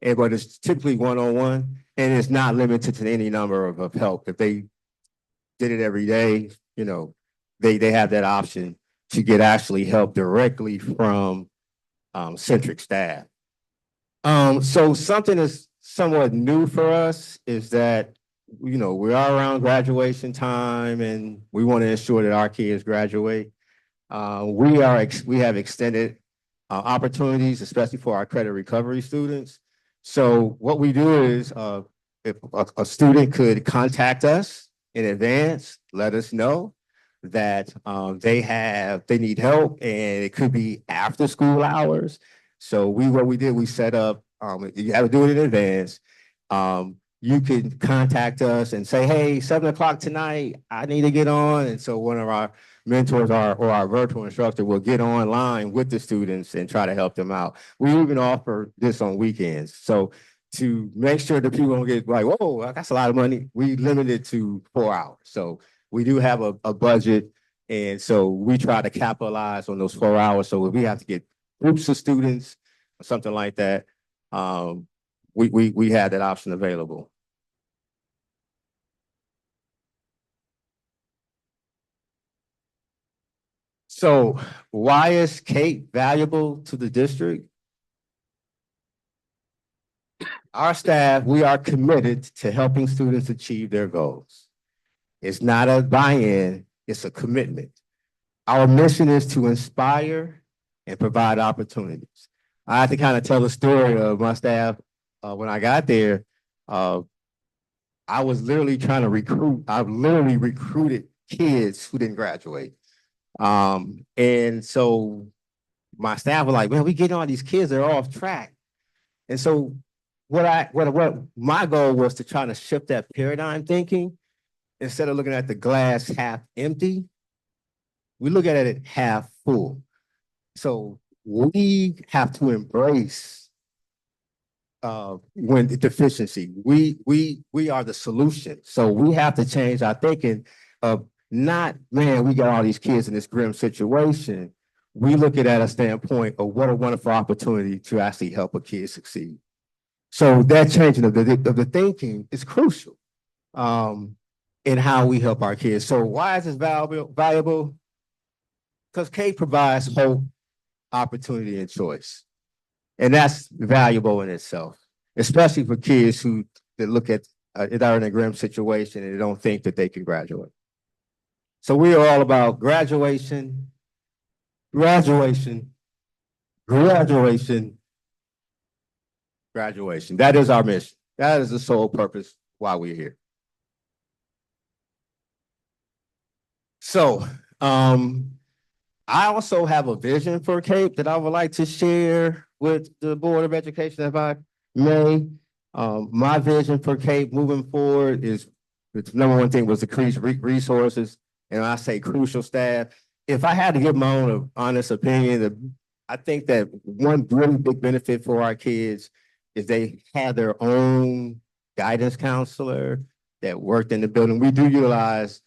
but it's typically one-on-one, and it's not limited to any number of help. If they did it every day, they have that option to get actually help directly from Centric staff. So something that's somewhat new for us is that, we are around graduation time and we want to ensure that our kids graduate. We have extended opportunities, especially for our credit recovery students. So what we do is, if a student could contact us in advance, let us know that they need help, and it could be after school hours. So what we did, we set up, you have to do it in advance. You can contact us and say, hey, 7 o'clock tonight, I need to get on. And so one of our mentors or our virtual instructor will get online with the students and try to help them out. We even offer this on weekends. So to make sure that people don't get like, whoa, that's a lot of money, we limit it to 4 hours. So we do have a budget. And so we try to capitalize on those 4 hours. So if we have to get groups of students or something like that, we have that option available. So why is CAPE valuable to the district? Our staff, we are committed to helping students achieve their goals. It's not a buy-in, it's a commitment. Our mission is to inspire and provide opportunities. I have to kind of tell the story of my staff. When I got there, I was literally trying to recruit. I've literally recruited kids who didn't graduate. And so my staff were like, man, we getting all these kids, they're off track. And so what my goal was to try to shift that paradigm thinking. Instead of looking at the glass half empty, we look at it half full. So we have to embrace when the deficiency. We are the solution. So we have to change our thinking of not, man, we got all these kids in this grim situation. We look at it at a standpoint of what a wonderful opportunity to actually help a kid succeed. So that changing of the thinking is crucial in how we help our kids. So why is this valuable? Because CAPE provides hope, opportunity, and choice. And that's valuable in itself, especially for kids that look at that are in a grim situation and they don't think that they can graduate. So we are all about graduation, graduation, graduation, graduation. That is our mission. That is the sole purpose why we're here. So I also have a vision for CAPE that I would like to share with the Board of Education, if I may. My vision for CAPE moving forward is, the number one thing was increase resources, and I say crucial staff. If I had to give my own honest opinion, I think that one really big benefit for our kids is they have their own guidance counselor that worked in the building. We do utilize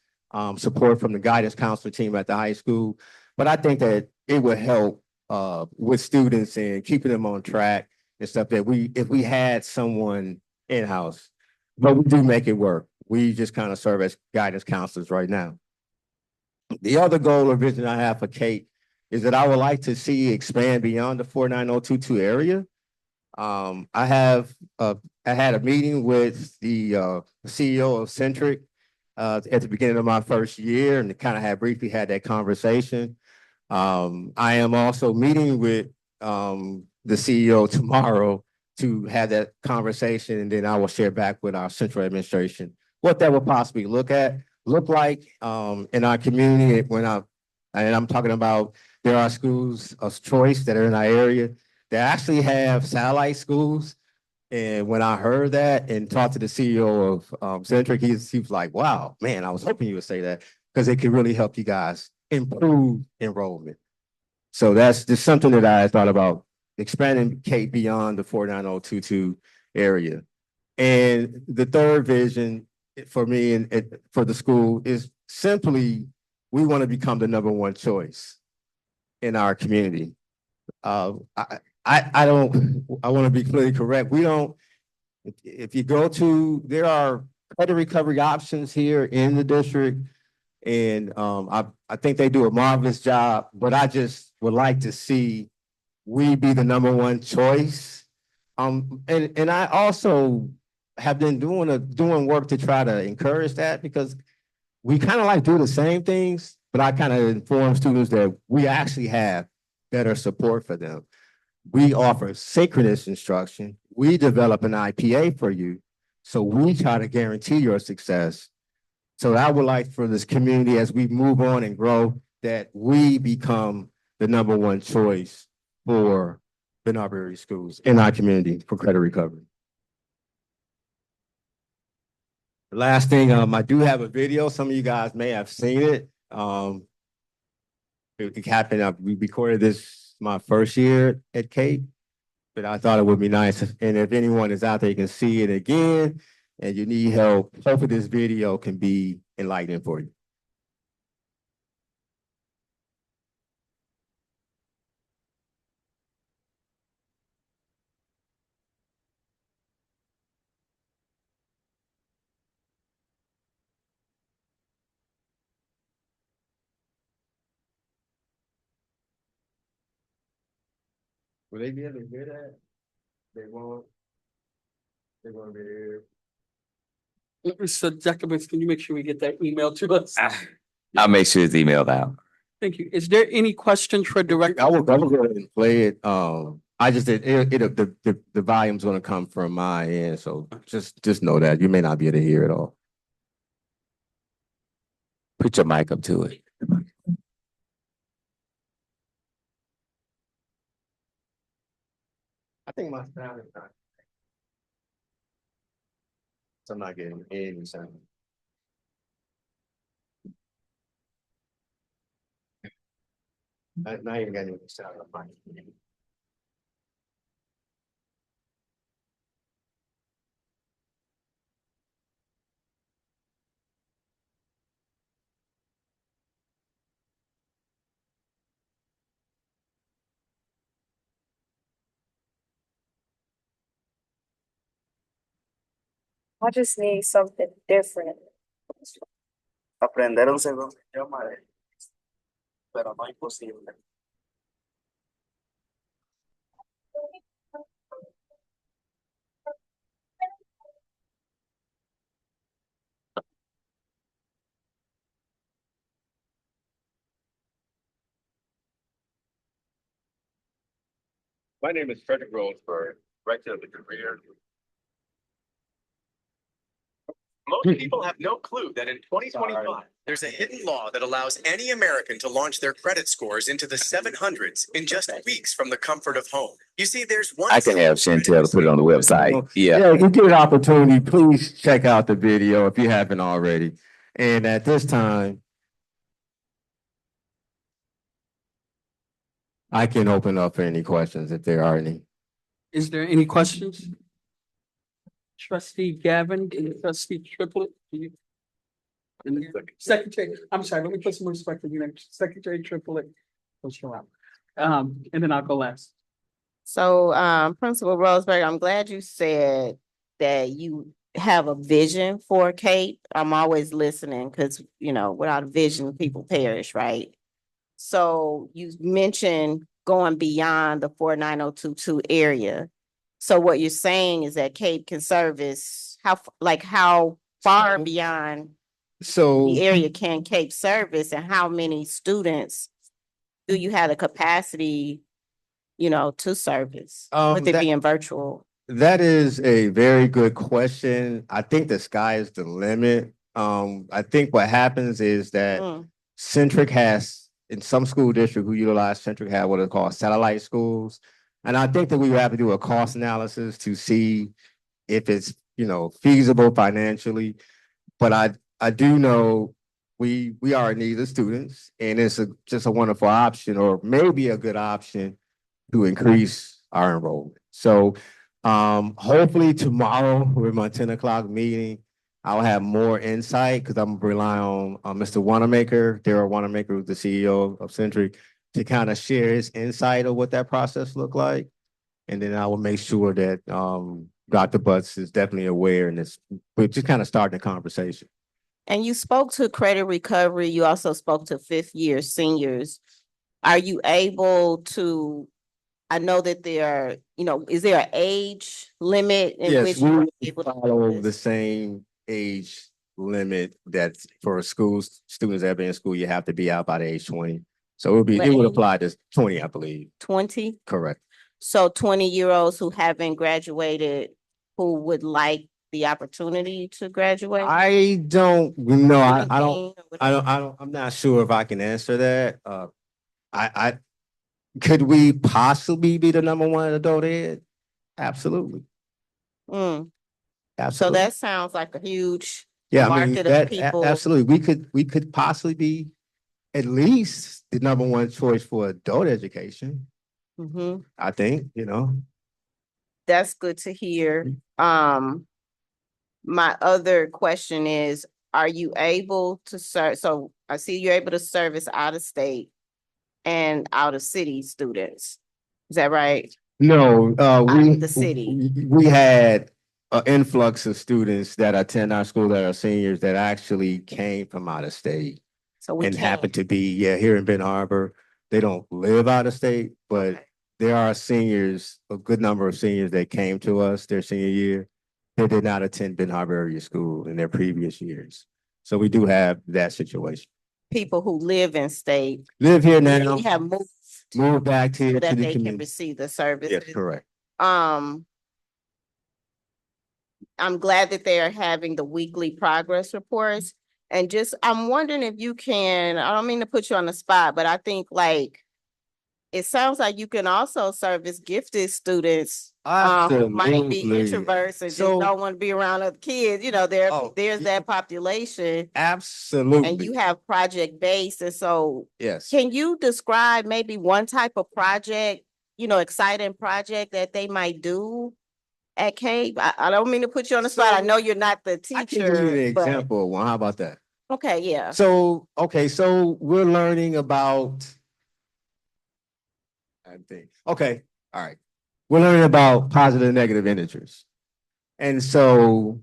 support from the guidance counselor team at the high school, but I think that it would help with students and keeping them on track and stuff, that if we had someone in-house, but we do make it work. We just kind of serve as guidance counselors right now. The other goal or vision I have for CAPE is that I would like to see expand beyond the 49022 area. I had a meeting with the CEO of Centric at the beginning of my first year, and kind of had briefly had that conversation. I am also meeting with the CEO tomorrow to have that conversation, and then I will share back with our central administration what that would possibly look like in our community. And I'm talking about, there are schools of choice that are in our area that actually have satellite schools. And when I heard that and talked to the CEO of Centric, he was like, wow, man, I was hoping you would say that, because it could really help you guys improve enrollment. So that's just something that I thought about, expanding Cape beyond the 49022 area. And the third vision for me and for the school is simply, we want to become the number one choice in our community. I want to be clearly correct. We don't, if you go to, there are credit recovery options here in the district. And I think they do a marvelous job, but I just would like to see we be the number one choice. And I also have been doing work to try to encourage that, because we kind of like do the same things, but I kind of inform students that we actually have better support for them. We offer synchronous instruction. We develop an IPA for you. So we try to guarantee your success. So I would like for this community, as we move on and grow, that we become the number one choice for Bernard Berry schools in our community for credit recovery. The last thing, I do have a video. Some of you guys may have seen it. It happened, we recorded this my first year at Cape, but I thought it would be nice. And if anyone is out there, you can see it again, and you need help, hopefully this video can be enlightening for you. Will they be able to hear that? They won't. They won't be here. So Jacobus, can you make sure we get that email to us? I'll make sure it's emailed out. Thank you. Is there any questions for Director? I will go ahead and play it. I just did the volume's gonna come from my end, so just know that you may not be able to hear it all. Put your mic up to it. I think my sound is not. So I'm not getting any sound. Not even getting any sound on my. I just need something different. Aprender un segundo idioma, pero no imposible. My name is Frederick Roseberg, Rector of the career. Most people have no clue that in 2025, there's a hidden law that allows any American to launch their credit scores into the 700s in just weeks from the comfort of home. You see, there's one. I can have Chantel to put it on the website. Yeah. If you get an opportunity, please check out the video if you haven't already. And at this time, I can open up for any questions if there are any. Is there any questions? Trustee Gavin and Trustee Triplett? Secretary, I'm sorry, let me put some respect on your name. Secretary Triplett. And then I'll go last. So, Principal Roseberry, I'm glad you said that you have a vision for Cape. I'm always listening because, without a vision, people perish, right? So you mentioned going beyond the 49022 area. So what you're saying is that Cape can service, how far So- beyond So. the area can Cape service, and how many students do you have the capacity, to service? With it that- being virtual? That is a very good question. I think the sky is the limit. I think what happens is that Mm, Centric has, in some school district who utilize Centric have what are called satellite schools. And I think that we would have to do a cost analysis to see if it's, feasible financially. But I do know we are in need of students, and it's just a wonderful option, or maybe a good option to increase our enrollment. So hopefully tomorrow with my 10 o'clock meeting, I'll have more insight because I'm relying on Mr. Wanamaker, Darryl Wanamaker, who's the CEO of Centric, to kind of share his insight of what that process looked like. And then I will make sure that Dr. Butts is definitely aware, and we're just kind of starting the conversation. And you spoke to credit recovery. You also spoke to fifth year seniors. Are you able to, I know that is there an age limit in Yes, which we you're will able to follow do the this? same age limit that's for schools, students that have been in school, you have to be out by the age 20. So it would apply to 20, I believe. 20? Correct. So 20-year-olds who haven't graduated, who would like the opportunity to graduate? I don't know. I don't, 17 or whatever. I'm not sure if I can answer that. I could we possibly be the number one adult ed? Absolutely. Mm. So Absolutely. that sounds like a huge Yeah, I mean, market of people. absolutely. We could possibly be at least the number one choice for adult education. Mhm. I think, That's good to hear. My other question is, are you able to serve? So I see you're able to service out of state and out of city students. Is that right? No, The city. we had an influx of students that attend our school that are seniors that actually came from out of state So we and can't. happened to be, here in Ben Harbor. They don't live out of state, but Okay. there are seniors, a good number of seniors that came to us their senior year. They did not attend Ben Harbor area school in their previous years. So we do have that situation. People who live in state. Live here now, We have moved move back so here to that the they can community. receive the service. Yes, correct. I'm glad that they are having the weekly progress reports. And I'm wondering if you can, I don't mean to put you on the spot, but I think it sounds like you can also service gifted students. Who might be Absolutely. introverts and just So- don't want to be around other kids. There's that population. Absolutely. And you have project based. And so Yes. can you describe maybe one type of project, exciting project that they might do at Cape? I don't mean to put you on the spot. I know you're not the I can give you an teacher, but example of one. How about that? okay, yeah. So we're learning about, I think, okay, all right. We're learning about positive and negative integers. And so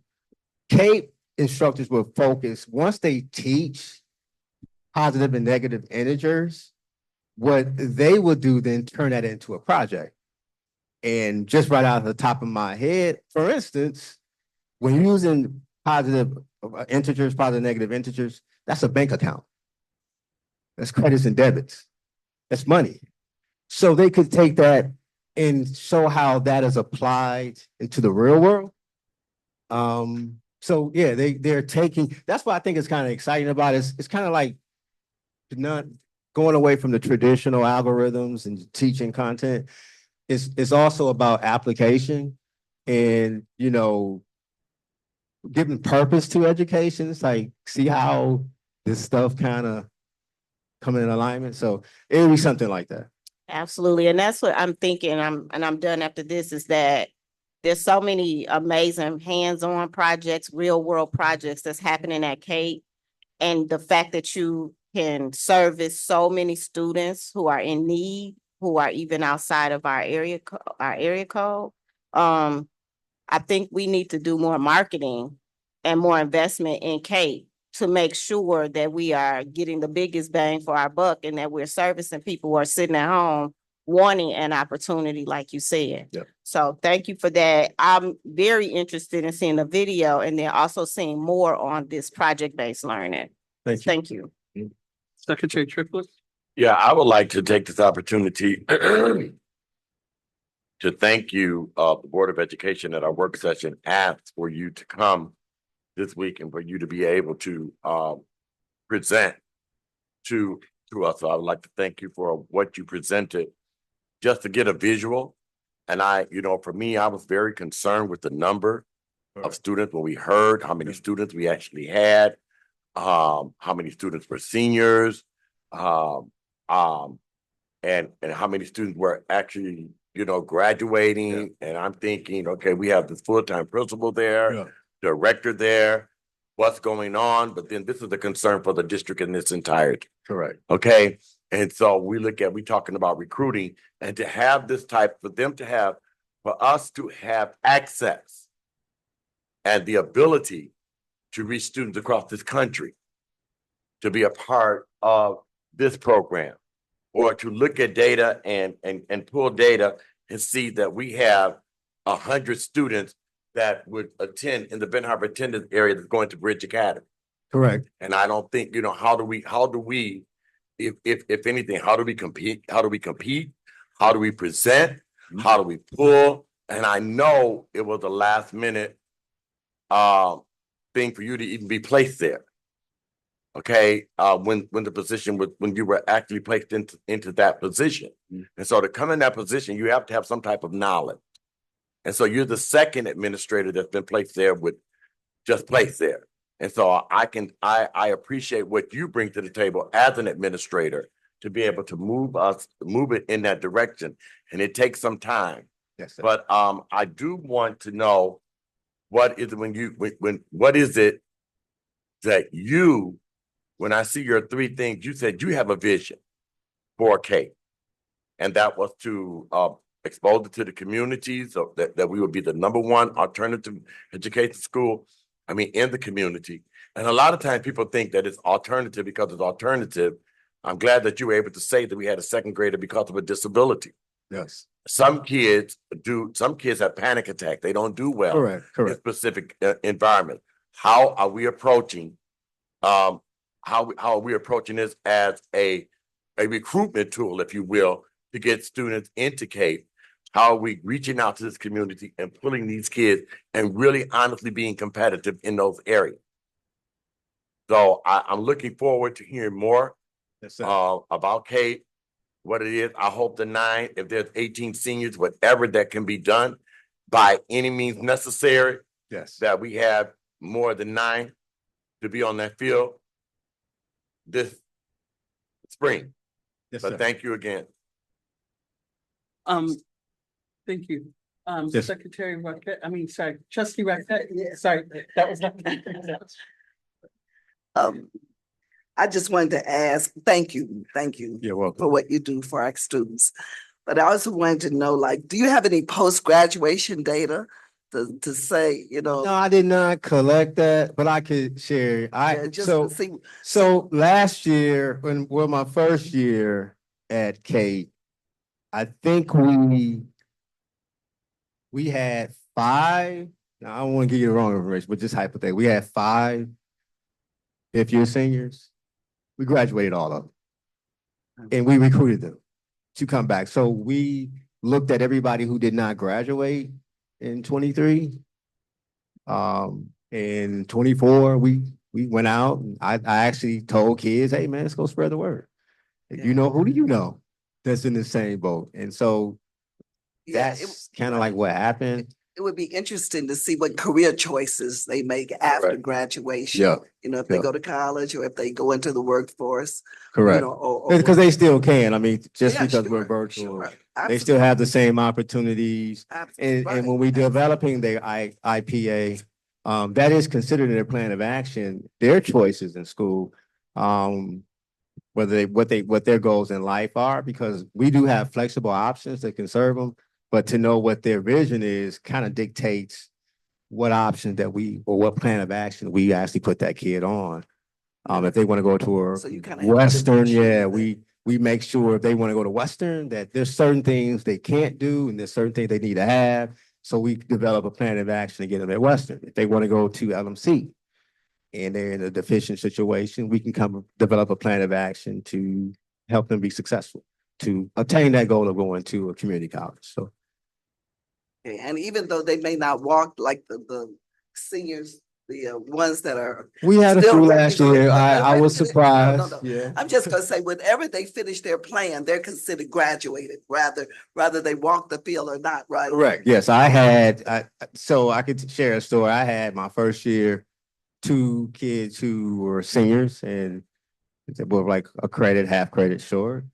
CAPE instructors will focus, once they teach positive and negative integers, what they will do then turn that into a project. And just right out of the top of my head, for instance, when you're using positive integers, positive negative integers, that's a bank account. That's credits and debits. That's money. So they could take that and show how that is applied into the real world. So yeah, they're taking, that's what I think is kind of exciting about it. It's kind of like not going away from the traditional algorithms and teaching content. It's also about application and, giving purpose to education. It's like, see how this stuff kind of come in alignment. So it would be something like that. Absolutely. And that's what I'm thinking. I'm done after this, is that there's so many amazing hands-on projects, real world projects that's happening at Cape. And the fact that you can service so many students who are in need, who are even outside of our area code. I think we need to do more marketing and more investment in Cape to make sure that we are getting the biggest bang for our buck and that we're servicing people who are sitting at home wanting an opportunity, like you said. Yep. So thank you for that. I'm very interested in seeing the video and then also seeing more on this project-based learning. Thank you. Thank you. Secretary Triplett. Yeah, I would like to take this opportunity to thank you, the Board of Education at our work session asked for you to come this week and for you to be able to present to us. So I would like to thank you for what you presented, just to get a visual. And for me, I was very concerned with the number of students when we heard how many students we actually had, how many students were seniors, and how many students were actually, graduating. And I'm thinking, okay, we have this full-time principal there, director there, what's going on? But then this is a concern for the district in its entirety. Correct. Okay. And so we talking about recruiting, and to have this type, for us to have access and the ability to reach students across this country, to be a part of this program, or to look at data and pull data and see that we have 100 students that would attend in the Ben Harbor attendance area that's going to Bridge Academy. Correct. And I don't think, how do we, if anything, how do we compete? How do we compete? How do we present? How do we pull? And I know it was a last minute thing for you to even be placed there. Okay, when the position was, when you were actually placed into that position. And so to come in that position, you have to have some type of knowledge. And so you're the second administrator that's been placed there placed there. And so I appreciate what you bring to the table as an administrator to be able to move it in that direction. And it takes some time. Yes, sir. But I do want to know, what is it what is it that when I see your three things, you said you have a vision for K, and that was to expose it to the community, so that we would be the #1 alternative education school, in the community. And a lot of times people think that it's alternative because it's alternative. I'm glad that you were able to say that we had a second grader because of a disability. Yes. Some kids have panic attack. They don't do well Correct. in Correct. specific environment. How are we approaching how are we approaching this as a recruitment tool, if you will, to get students into Cape? How are we reaching out to this community and pulling these kids and really honestly being competitive in those areas? So I'm looking forward to hearing more Yes, sir. about Cape, what it is. I hope the 9, if there's 18 seniors, whatever that can be done by any means necessary, Yes. that we have more than 9 to be on that field this spring. Yes, But sir. thank you again. Thank you. Yes. Secretary Rocket, sorry, Trustee Rocket, sorry, that was not. I just wanted to ask, thank you You're welcome. for what you do for our students. But I also wanted to know, do you have any post-graduation data to say, No, I did not collect that, but I could share. yeah, just to see, So last year, my first year at K, I think we had 5. Now, I don't want to give you the wrong information, but just hypothetically, we had 5 fifth-year seniors. We graduated all of them, and we recruited them to come back. So we looked at everybody who did not graduate in 23. In 24, we went out, and I actually told kids, hey man, let's go spread the word. If you know, who do you know that's in the same boat? And so yeah, that's kind of like what happened. it would be interesting to see what career choices they make after Correct. graduation. Yeah. If they Yeah. go to college or if they go into the workforce. Correct. Or Because they still can. Just Yeah, because we're sure, virtual, sure. they still have the same opportunities. Absolutely. And when we developing their IPA, that is considered in their plan of action, their choices in school, what their goals in life are, because we do have flexible options that can serve them, but to know what their vision is kind of dictates what option or what plan of action we actually put that kid on. If they want to go to So you a kinda help them Western, choose yeah, that. we we make sure if they want to go to Western, that there's certain things they can't do and there's certain things they need to have. So we develop a plan of action to get them at Western. If they want to go to LMC and they're in a deficient situation, we can develop a plan of action to help them be successful, to attain that goal of going to a community college. So Okay, and even though they may not walk like the seniors, the ones that are. we had a still few working last on it. year. I Wait a was minute. surprised. No. Yeah. I'm just gonna say, whenever they finish their plan, they're considered graduated, rather they walk the field or not, right? Correct. Yes, so I could share a story. I had my first year, 2 kids who were seniors and they were like a credit, half credit short.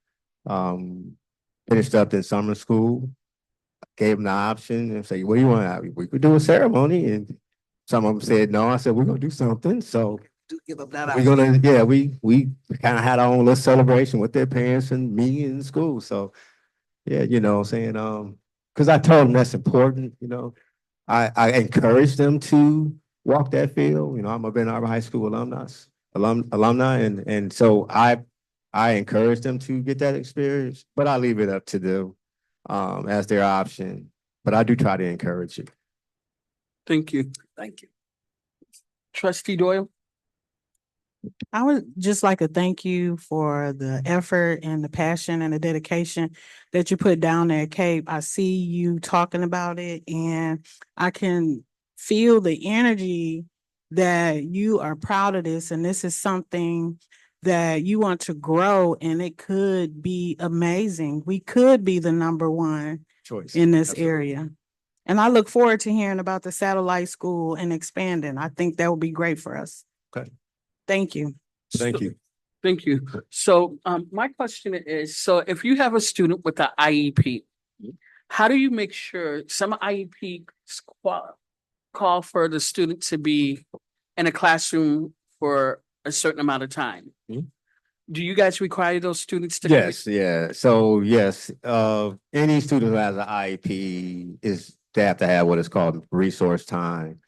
Finished up in summer school, gave them the option and say, what do you want? We could do a ceremony. And some of them said no. I said, we're gonna do something. So Do give them that we're option. gonna, we kind of had our own little celebration with their parents and me in school. So yeah, you know, saying, because I told them that's important, you know. I encourage them to walk that field. You know, I'm a Ben Arbor High School alumni, and so I encourage them to get that experience, but I leave it up to them as their option. But I do try to encourage it. Thank you. Thank you. Trustee Doyle? I would just like to thank you for the effort and the passion and the dedication that you put down there at Cape. I see you talking about it and I can feel the energy that you are proud of this. And this is something that you want to grow and it could be amazing. We could be the #1 Choice. in this Absolutely. area. And I look forward to hearing about the satellite school and expanding. I think that would be great for us. Okay. Thank you. Thank you. Thank you. So my question is, so if you have a student with an IEP, how do you make sure some IEP call for the student to be in a classroom for a certain amount of time? Mhm. Do you guys require those students to? Yes, yeah. So yes, any student who has an IEP they have to have what is called resource time.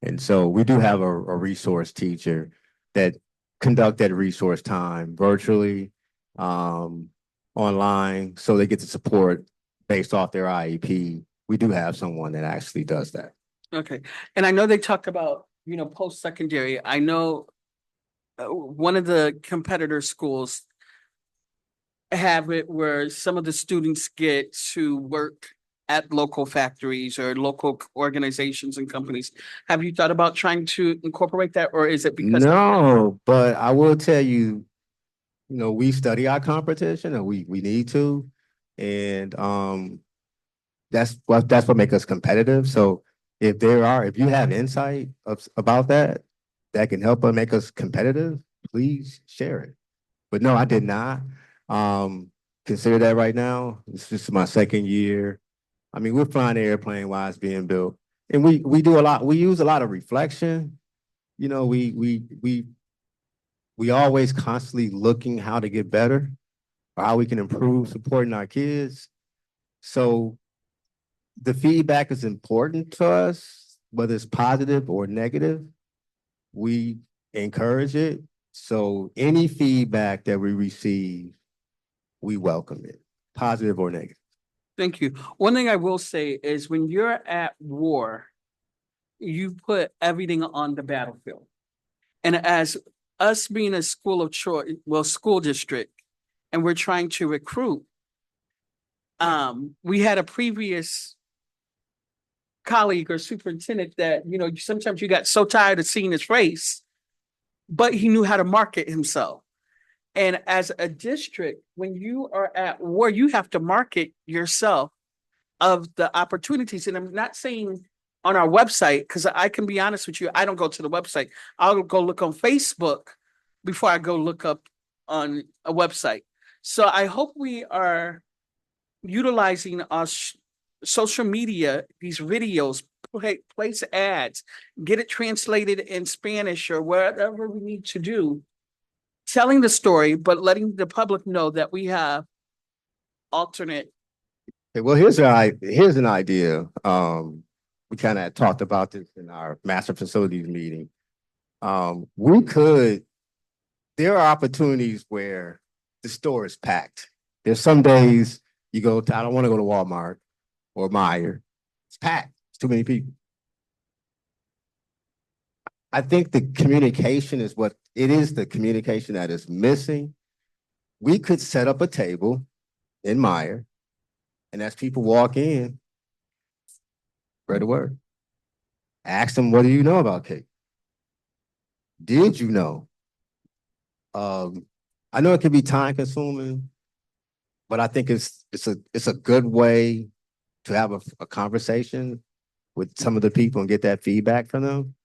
And so we do have a resource teacher that conduct that resource time virtually, online, so they get the support based off their IEP. We do have someone that actually does that. Okay, and I know they talked about, you know, post-secondary. I know one of the competitor schools have it where some of the students get to work at local factories or local organizations and companies. Have you thought about trying to incorporate that, or is it because? No, but I will tell you, you know, we study our competition and we need to. And that's what makes us competitive. So if you have insight about that can help us make us competitive, please share it. But no, I did not consider that right now. It's just my second year. I mean, we're flying the airplane while it's being built. And we do a lot, we use a lot of reflection. You know, we always constantly looking how to get better, or how we can improve supporting our kids. So the feedback is important to us, whether it's positive or negative. We encourage it. So any feedback that we receive, we welcome it, positive or negative. Thank you. One thing I will say is when you're at war, you put everything on the battlefield. And as us being a school of choice, well, school district, and we're trying to recruit, we had a previous colleague or superintendent that, you know, sometimes you got so tired of seeing his face, but he knew how to market himself. And as a district, when you are at war, you have to market yourself of the opportunities. And I'm not saying on our website, because I can be honest with you, I don't go to the website. I'll go look on Facebook before I go look up on a website. So I hope we are utilizing our social media, these videos, place ads, get it translated in Spanish or whatever we need to do, telling the story, but letting the public know that we have alternate. Okay, well, here's an idea. We kind of talked about this in our master facilities meeting. There are opportunities where the store is packed. There's some days you go to, I don't want to go to Walmart or Meijer. It's packed. It's too many people. I think the communication is what, it is the communication that is missing. We could set up a table in Meijer, and as people walk in, spread the word. Ask them, what do you know about cake? Did you know? I know it can be time consuming, but I think it's a good way to have a conversation with some of the people and get that feedback from them.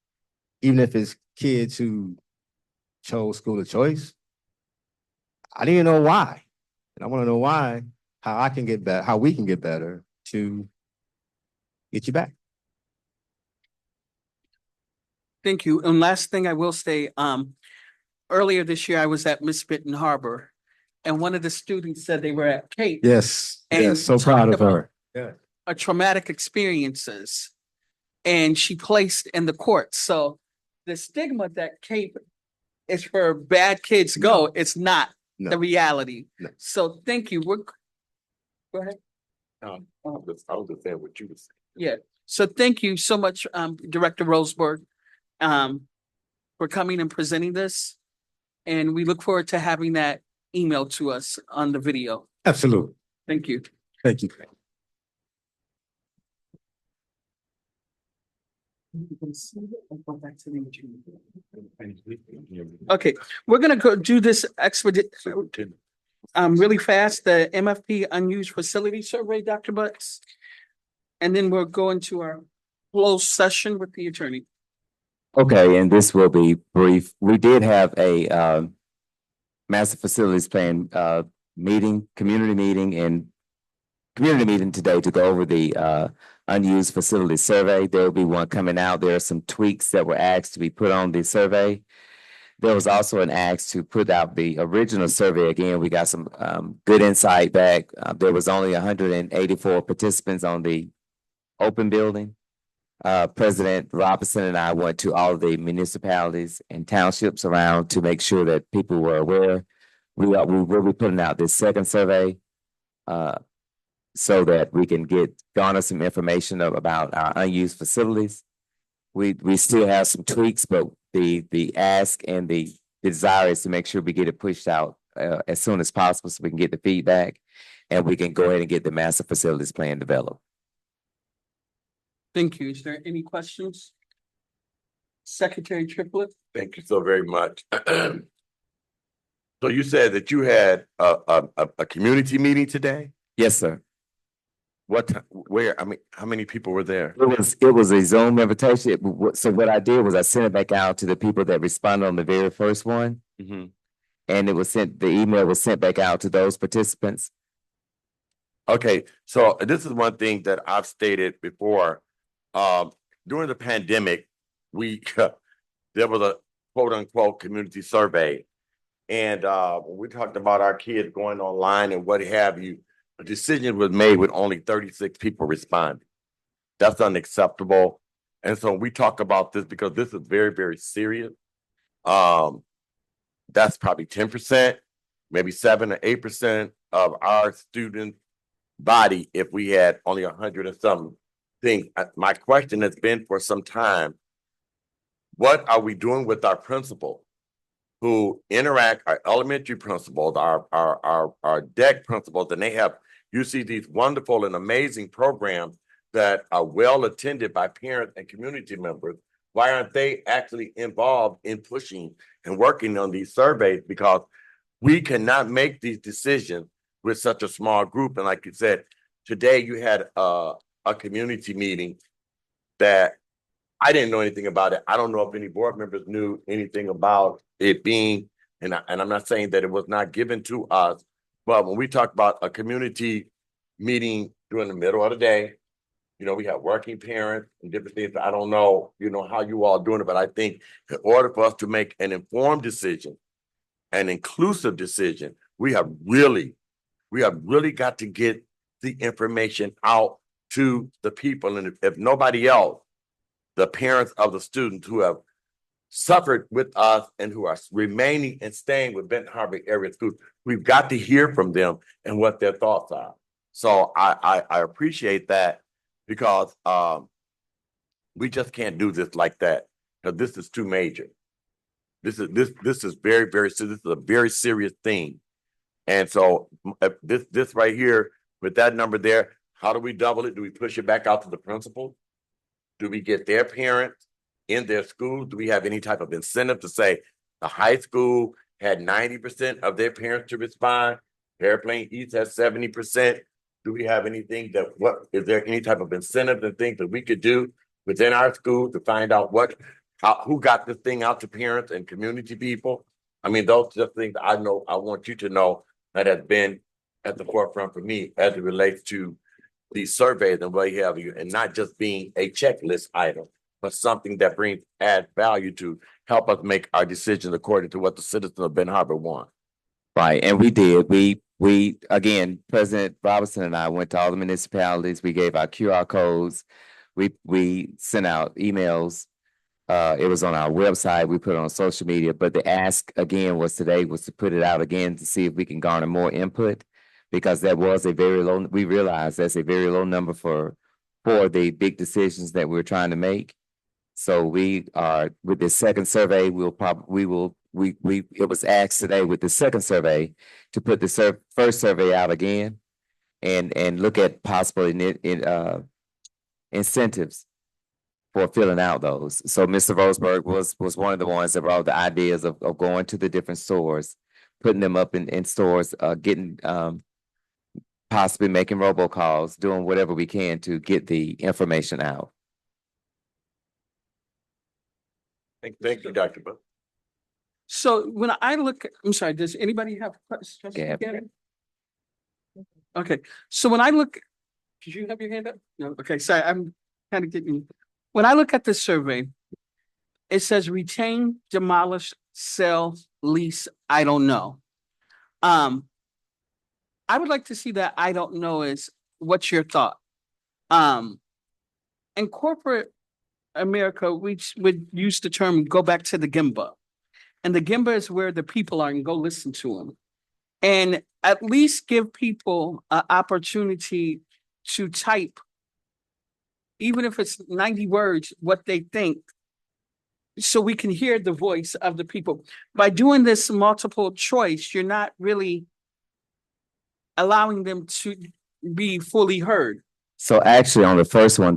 Even if it's kids who chose school of choice. I didn't know why. And I want to know why, how I can get better, how we can get better to get you back. Thank you. And last thing I will say, earlier this year, I was at Miss Benton Harbor, and one of the students said they were at Cape. Yes, And yes, so proud of her. Yeah. Traumatic experiences, and she placed in the court. So the stigma that Cape is for bad kids go, it's not No. the reality. No. So thank you. Go ahead. I was just saying what you were saying. Yeah. So thank you so much, Director Roseberg, for coming and presenting this. And we look forward to having that email to us on the video. Absolutely. Thank you. Thank you. Okay, we're gonna go do this really fast, the MFP unused facility survey, Dr. Butts. And then we'll go into our closed session with the attorney. Okay, and this will be brief. We did have a master facilities plan community meeting today to go over the unused facility survey. There will be one coming out. There are some tweaks that were asked to be put on the survey. There was also an ask to put out the original survey again. We got some good insight back. There was only 184 participants on the open building. President Robinson and I went to all of the municipalities and townships around to make sure that people were aware. We will be putting out this second survey so that we can garner some information about our unused facilities. We still have some tweaks, but the ask and the desire is to make sure we get it pushed out as soon as possible so we can get the feedback and we can go ahead and get the master facilities plan developed. Thank you. Is there any questions? Secretary Triplett? Thank you so very much. So you said that you had a community meeting today? Yes, sir. Where? I mean, how many people were there? It was a Zoom invitation. So what I did was I sent it back out to the people that responded on the very first one. Mm-hmm. And the email was sent back out to those participants. Okay, so this is one thing that I've stated before. During the pandemic, there was a quote unquote community survey. And when we talked about our kids going online and what have you, a decision was made with only 36 people responding. That's unacceptable. And so we talk about this because this is very, very serious. That's probably 10%, maybe 7 or 8% of our student body if we had only 100 or something things. My question has been for some time, what are we doing with our principals who interact, our elementary principals, our deck principals, and you see these wonderful and amazing programs that are well attended by parents and community members. Why aren't they actually involved in pushing and working on these surveys? Because we cannot make these decisions with such a small group. And like you said, today you had a community meeting that I didn't know anything about it. I don't know if any board members knew anything about it being, and I'm not saying that it was not given to us, but when we talk about a community meeting during the middle of the day, we have working parents and different things. I don't know, how you all doing it, but I think in order for us to make an informed decision, an inclusive decision, we have really got to get the information out to the people. And if nobody else, the parents of the students who have suffered with us and who are remaining and staying with Benton Harbor area schools. We've got to hear from them and what their thoughts are. So I appreciate that because we just can't do this like that because this is too major. This is very, very serious. This is a very serious thing. And so this right here with that number there, how do we double it? Do we push it back out to the principal? Do we get their parents in their school? Do we have any type of incentive to say the high school had 90% of their parents to respond? Airplane East has 70%. Do we have anything is there any type of incentive and things that we could do within our school to find out who got this thing out to parents and community people? I mean, those are the things I know I want you to know that has been at the forefront for me as it relates to these surveys and what have you, and not just being a checklist item, but something that add value to help us make our decisions according to what the citizens of Benton Harbor want. Right, and we did. We again, President Robinson and I went to all the municipalities. We gave our QR codes. We sent out emails. It was on our website. We put it on social media. But the ask again was to put it out again to see if we can garner more input, because that was a very low. We realized that's a very low number for the big decisions that we're trying to make. So we are with the second survey. It was asked today with the second survey to put the first survey out again and look at possible incentives for filling out those. So Mr. Roseberg was one of the ones that brought the ideas of going to the different stores, putting them up in stores, getting possibly making robocalls, doing whatever we can to get the information out. Thank you, Dr. Buck. So when I look, I'm sorry, does anybody have questions? Yeah. Okay, so when I look, did you have your hand up? No, okay, sorry, I'm kind of getting, when I look at this survey, it says retain, demolish, sell, lease, I don't know. I would like to see that I don't know is what's your thought? In corporate America, we would use the term go back to the Gemba. And the Gemba is where the people are and go listen to them. And at least give people an opportunity to type, even if it's 90 words, what they think, so we can hear the voice of the people. By doing this multiple choice, you're not really allowing them to be fully heard. So actually on the first one,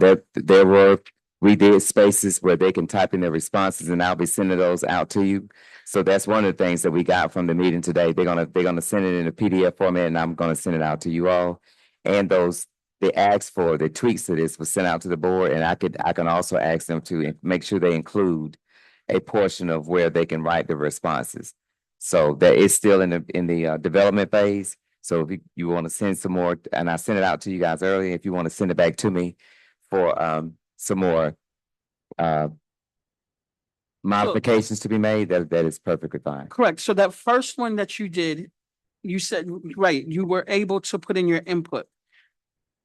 we did spaces where they can type in their responses, and I'll be sending those out to you. So that's one of the things that we got from the meeting today. They're gonna send it in a PDF format, and I'm gonna send it out to you all. And they asked for the tweaks to this was sent out to the board, and I can also ask them to make sure they include a portion of where they can write the responses. So that is still in the development phase. So if you want to send some more, and I sent it out to you guys earlier, if you want to send it back to me for some more modifications to be made, that is perfectly fine. Correct. So that first one that you did, you said, right, you were able to put in your input.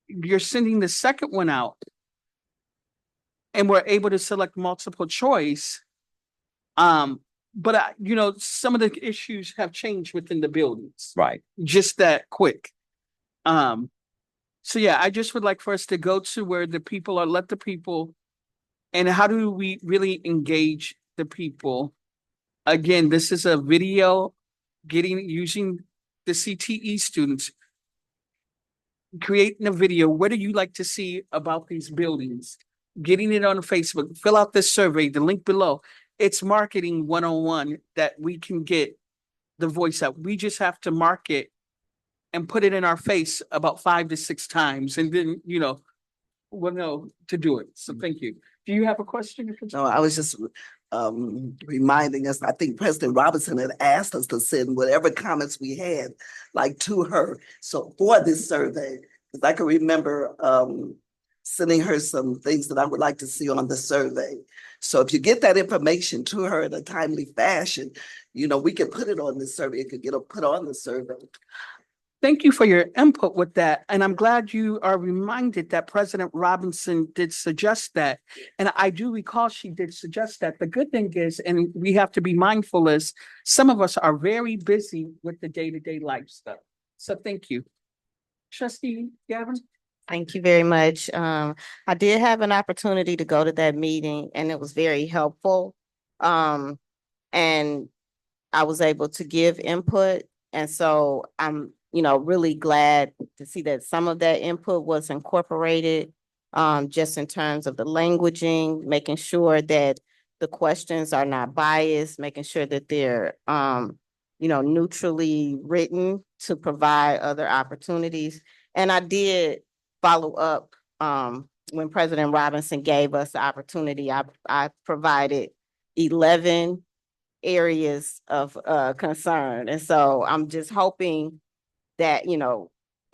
You're sending the second one out and we're able to select multiple choice. But some of the issues have changed within the buildings. Right. Just that quick. So yeah, I just would like for us to go to where the people are, let the people, and how do we really engage the people? Again, this is a video using the CTE students, creating a video. What do you like to see about these buildings? Getting it on Facebook, fill out this survey, the link below. It's marketing 101 that we can get the voice out. We just have to market and put it in our face about 5 to 6 times. And then, we'll know to do it. So thank you. Do you have a question? No, I was just reminding us, I think President Robinson had asked us to send whatever comments we had, like to her. So for this survey, because I can remember sending her some things that I would like to see on the survey. So if you get that information to her in a timely fashion, we can put it on the survey. It could get put on the survey. thank you for your input with that. And I'm glad you are reminded that President Robinson did suggest that. And I do recall she did suggest that. The good thing is, and we have to be mindful is, some of us are very busy with the day-to-day life stuff. So thank you. Trustee Gavin? Thank you very much. I did have an opportunity to go to that meeting and it was very helpful. And I was able to give input. And so I'm, really glad to see that some of that input was incorporated, just in terms of the languaging, making sure that the questions are not biased, making sure that they're, neutrally written to provide other opportunities. And I did follow up, when President Robinson gave us the opportunity. I provided 11 areas of concern. And so I'm just hoping that,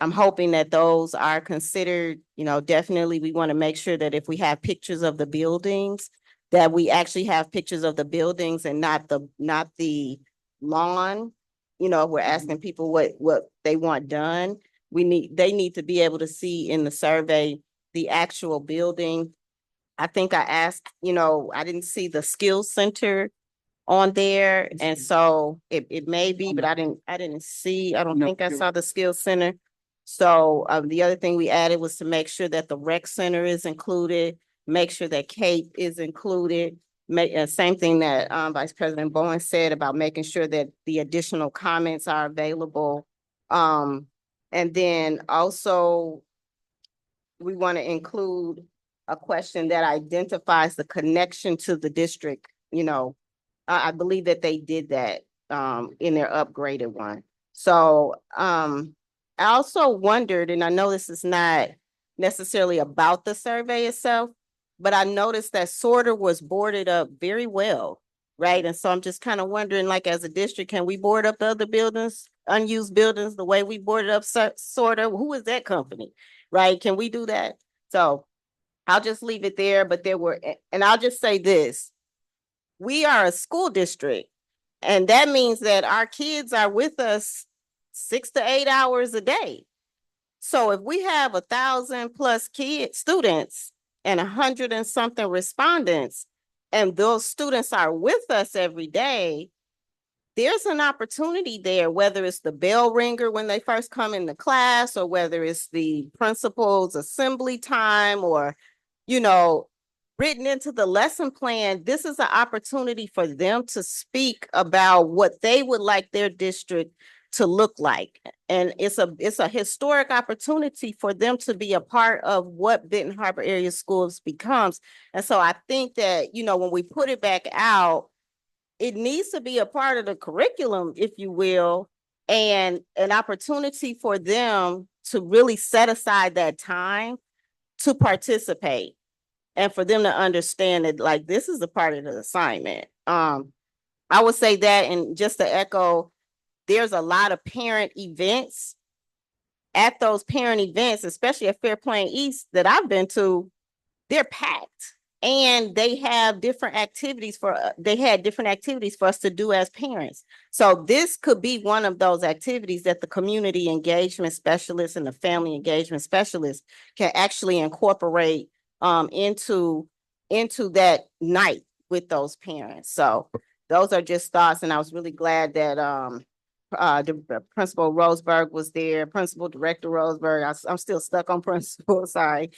I'm hoping that those are considered. Definitely we want to make sure that if we have pictures of the buildings, that we actually have pictures of the buildings and not the lawn. We're asking people what they want done. They need to be able to see in the survey the actual building. I think I asked, I didn't see the skills center on there. And so it may be, but I didn't see, I don't think I saw the skills center. So the other thing we added was to make sure that the rec center is included, make sure that CAPE is included. Same thing that Vice President Bowen said about making sure that the additional comments are available. And then also we want to include a question that identifies the connection to the district. I believe that they did that in their upgraded one. So I also wondered, and I know this is not necessarily about the survey itself, but I noticed that Sorter was boarded up very well, right? And so I'm just kind of wondering, like, as a district, can we board up the other buildings, unused buildings, the way we boarded up Sorter? Who is that company, right? Can we do that? So I'll just leave it there, but and I'll just say this. We are a school district, and that means that our kids are with us 6 to 8 hours a day. So if we have 1,000+ students and 100 and something respondents, and those students are with us every day, there's an opportunity there, whether it's the bell ringer when they first come into class, or whether it's the principal's assembly time, or, written into the lesson plan. This is an opportunity for them to speak about what they would like their district to look like. And it's a historic opportunity for them to be a part of what Benton Harbor Area Schools becomes. And so I think that, when we put it back out, it needs to be a part of the curriculum, if you will, and an opportunity for them to really set aside that time to participate, and for them to understand that, like, this is a part of the assignment. I would say that, and just to echo, there's a lot of parent events. At those parent events, especially at Fair Plain East that I've been to, they're packed. And they have different activities for us to do as parents. So this could be one of those activities that the community engagement specialists and the family engagement specialists can actually incorporate into that night with those parents. So those are just thoughts. And I was really glad that the Principal Roseberg was there, Principal Director Roseberg. I'm still stuck on principal, sorry.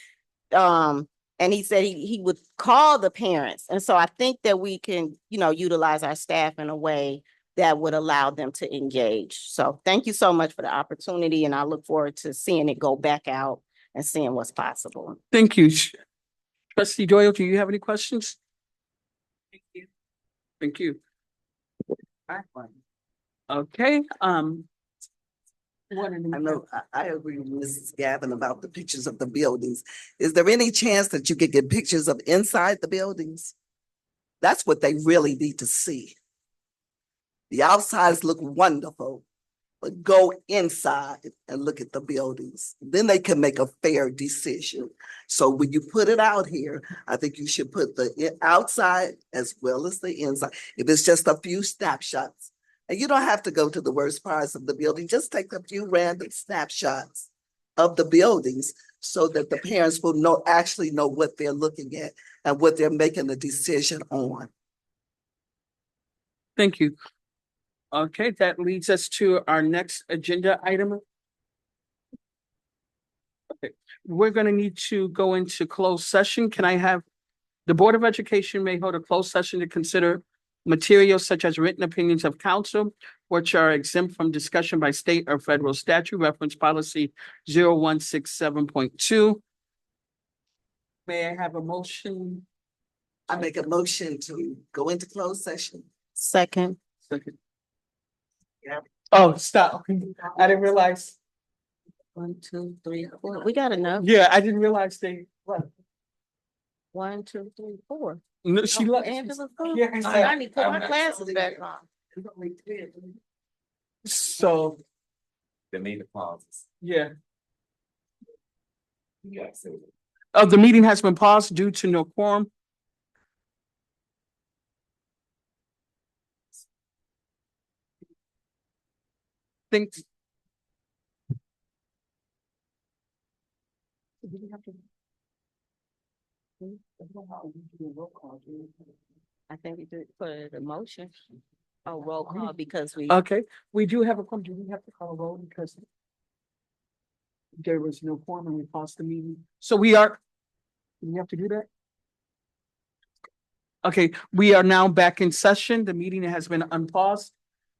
And he said he would call the parents. And so I think that we can, utilize our staff in a way that would allow them to engage. So thank you so much for the opportunity. And I look forward to seeing it go back out and seeing what's possible. Thank you. Trustee Doyle, do you have any questions? Thank you. Thank you. Okay, I know, I agree with Mrs. Gavin about the pictures of the buildings. Is there any chance that you could get pictures of inside the buildings? That's what they really need to see. The outsides look wonderful, but go inside and look at the buildings. Then they can make a fair decision. So when you put it out here, I think you should put the outside as well as the inside. If it's just a few snapshots, And you don't have to go to the worst parts of the building, just take a few random snapshots of the buildings so that the parents will actually know what they're looking at and what they're making a decision on. Thank you. Okay, that leads us to our next agenda item. Okay, we're gonna need to go into closed session. Can I have, the Board of Education may hold a closed session to consider materials such as written opinions of council, which are exempt from discussion by state or federal statute, reference policy 0167.2. May I have a motion? I make a motion to go into closed session. Second. Second. Oh, stop. I didn't realize. 1, 2, 3, 4. We got enough. Yeah, I didn't realize they. 1, 2, 3, 4. No, she Oh, left. Angela's gone? Yeah, Oh, I need to put my glasses back on. So, The meeting pauses. yeah. Yes. The meeting has been paused due to no quorum. Thanks. I think we did put a motion. Oh, roll call because we. Okay, we do have a quorum. Do we have to call a roll because there was no quorum and we paused the meeting? So we are, do we have to do that? Okay, we are now back in session. The meeting has been unpaused.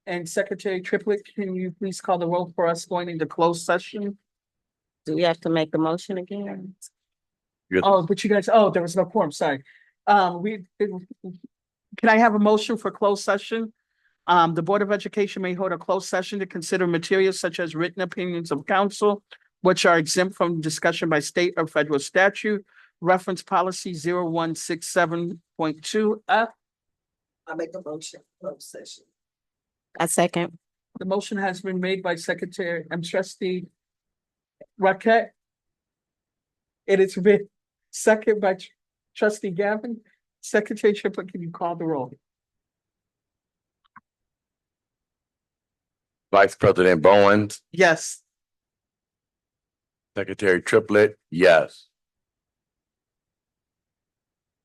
And Secretary Triplett, can you please call the roll for us going into closed session? Do we have to make the motion again? Oh, but you guys, oh, there was no quorum, sorry. Can I have a motion for closed session? The Board of Education may hold a closed session to consider materials such as written opinions of council, which are exempt from discussion by state or federal statute, reference policy 0167.2F. I make a motion, closed session. I second. The motion has been made by Secretary and Trustee Rocket. It has been second by Trustee Gavin. Secretary Triplett, can you call the roll? Vice President Bowens, Yes. Secretary Triplett, yes.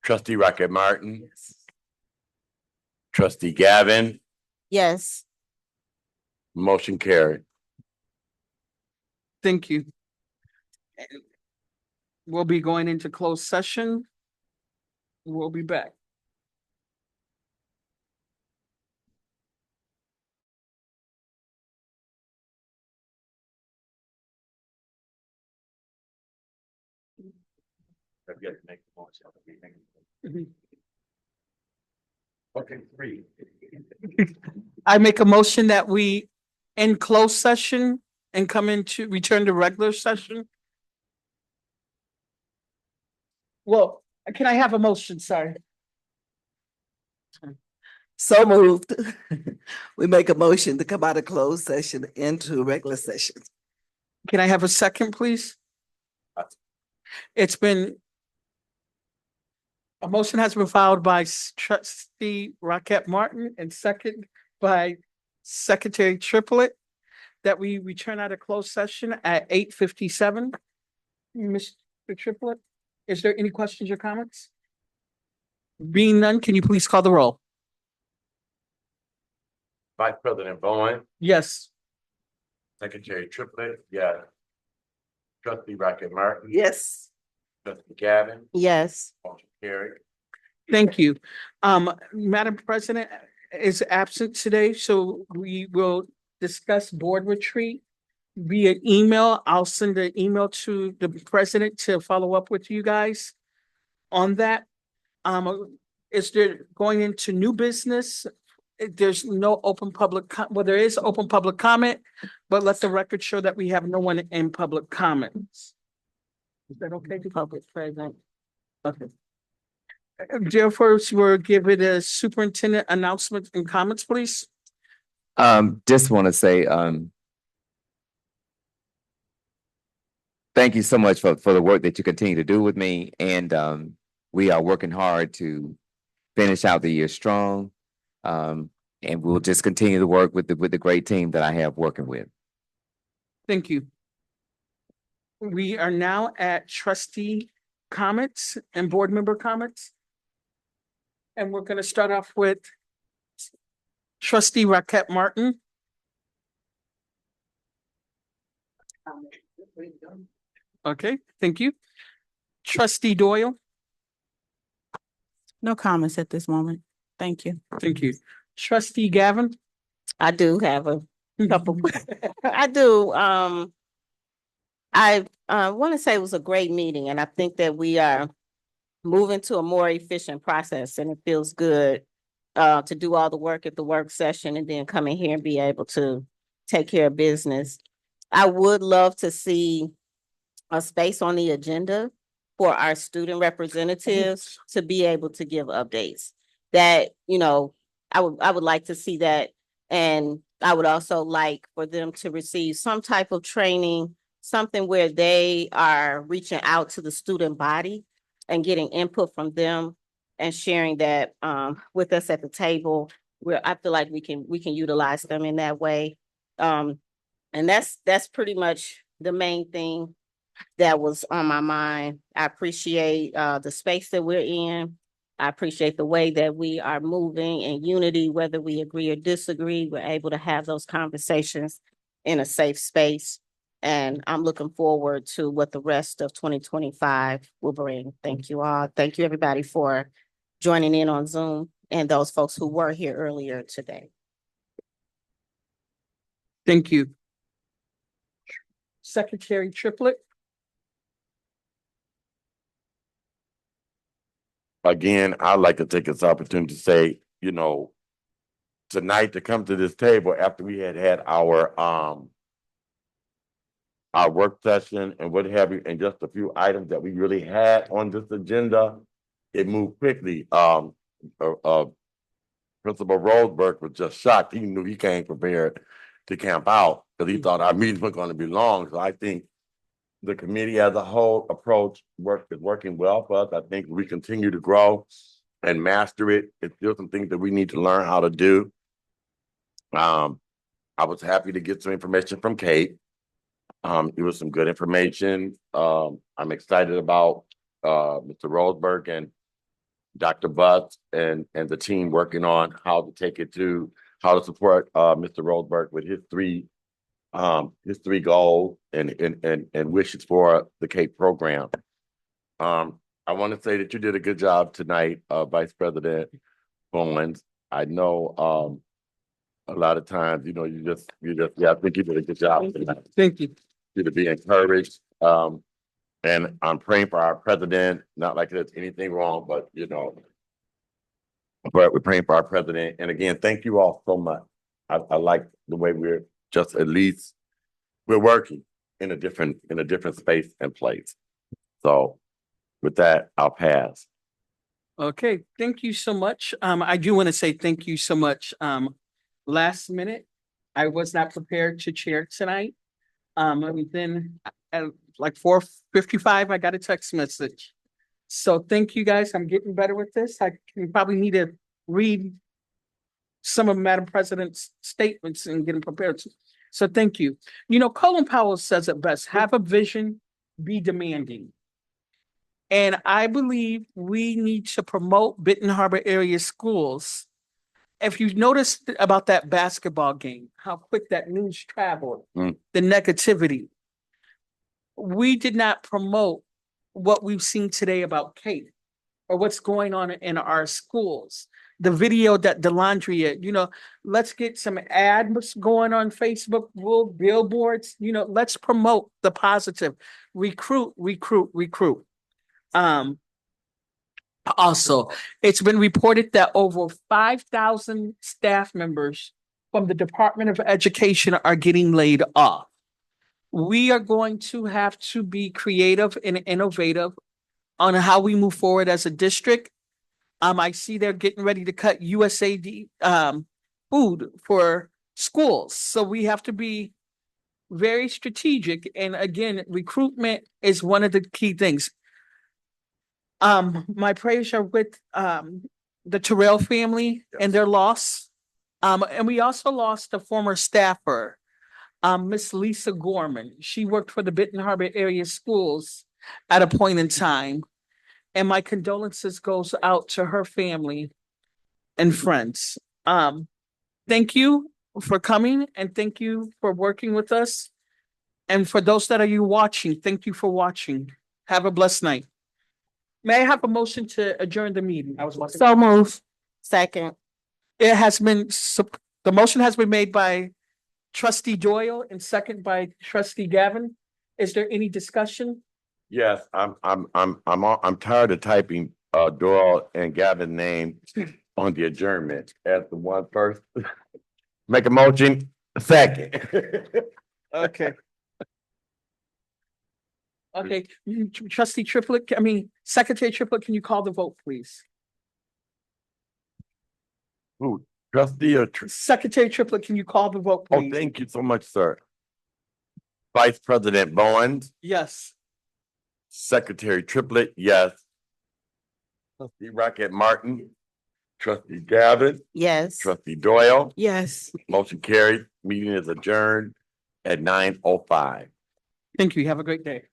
Trustee Rocket Martin, Trustee Gavin, Yes. motion carried. Thank you. We'll be going into closed session. We'll be back. Okay, 3. I make a motion that we end closed session and return to regular session. Well, can I have a motion? Sorry. So moved. We make a motion to come out of closed session into regular session. Can I have a second, please? It's been. A motion has been filed by Trustee Rocket Martin and second by Secretary Triplett that we return out of closed session at 8:57. Mr. Triplett, is there any questions or comments? Being none, can you please call the roll? Vice President Bowen, Yes. Secretary Triplett, yes. Trustee Rocket Martin. Yes. Trustee Gavin, Yes. motion carried. Thank you. Madam President is absent today, so we will discuss board retreat via email. I'll send an email to the president to follow up with you guys on that. Is there going into new business? There's no open public, well, there is open public comment, but let the record show that we have no one in public comments. Is that okay? Public present. Okay. Therefore, we'll give it a superintendent announcement and comments, please. Just want to say, thank you so much for the work that you continue to do with me. And, we are working hard to finish out the year strong. And we'll just continue to work with the great team that I have working with. Thank you. We are now at trustee comments and board member comments. And we're gonna start off with trustee Raquel Martin. Okay, thank you. Trustee Doyle, No comments at this moment. Thank you. thank you. Trustee Gavin. I do have a couple. I do. I want to say it was a great meeting, and I think that we are moving to a more efficient process, and it feels good to do all the work at the work session and then come in here and be able to take care of business. I would love to see a space on the agenda for our student representatives to be able to give updates. That, I would like to see that. And I would also like for them to receive some type of training, something where they are reaching out to the student body and getting input from them and sharing that with us at the table, where I feel like we can utilize them in that way. And that's pretty much the main thing that was on my mind. I appreciate the space that we're in. I appreciate the way that we are moving in unity, whether we agree or disagree. We're able to have those conversations in a safe space. And I'm looking forward to what the rest of 2025 will bring. Thank you all. Thank you, everybody, for joining in on Zoom and those folks who were here earlier today. Thank you. Secretary Triplett. Again, I'd like to take this opportunity to say, tonight to come to this table after we had our work session and what have you, and just a few items that we really had on this agenda, it moved quickly. Principal Roseberg was just shocked. He knew he came prepared to camp out because he thought our meetings were going to be long. So I think the committee as a whole approach is working well for us. I think we continue to grow and master it. It's still some things that we need to learn how to do. I was happy to get some information from Kate. It was some good information. I'm excited about Mr. Roseberg and Dr. Butts and the team working on how to support Mr. Roseberg with his three goals and wishes for the CAPE program. I want to say that you did a good job tonight, Vice President Bowens. I know a lot of times, I think you did a good job tonight. Thank you. You to be encouraged. And I'm praying for our president, not like there's anything wrong, but but we're praying for our president. And again, thank you all so much. I like the way we're just at least we're working in a different space and place. So with that, I'll pass. Okay, thank you so much. I do want to say thank you so much. Last minute, I was not prepared to chair tonight. And then at like 4:55, I got a text message. So thank you guys. I'm getting better with this. I can probably need to read some of Madam President's statements and get them prepared. So thank you. Colin Powell says it best, have a vision, be demanding. And I believe we need to promote Benton Harbor area schools. If you noticed about that basketball game, how quick that news traveled, the negativity, we did not promote what we've seen today about Kate or what's going on in our schools. The video that Delandria, let's get some ads going on Facebook, billboards, let's promote the positive, recruit. Also, it's been reported that over 5,000 staff members from the Department of Education are getting laid off. We are going to have to be creative and innovative on how we move forward as a district. I see they're getting ready to cut USAID food for schools. So we have to be very strategic. And again, recruitment is one of the key things. My prayers are with the Terrell family and their loss. And we also lost a former staffer, Miss Lisa Gorman. She worked for the Benton Harbor area schools at a point in time. And my condolences goes out to her family and friends. Thank you for coming and thank you for working with us. And for those that are you watching, thank you for watching. Have a blessed night. May I have a motion to adjourn the meeting? So move. Second. It has been, the motion has been made by trustee Doyle and second by trustee Gavin. Is there any discussion? Yes, I'm tired of typing, Doyle and Gavin's name on the adjournment as the one first. Make a motion, second. Okay. Okay, trustee Triplet, secretary Triplet, can you call the vote, please? Who, trustee or Secretary Triplet, can you call the vote, oh, please? thank you so much, sir. Vice President Bowens, Yes. Secretary Triplet, yes. Trustee Rocket Martin, trustee Gavin, Yes. trustee Doyle, Yes. motion carried, meeting is adjourned at 9:05. Thank you. Have a great day.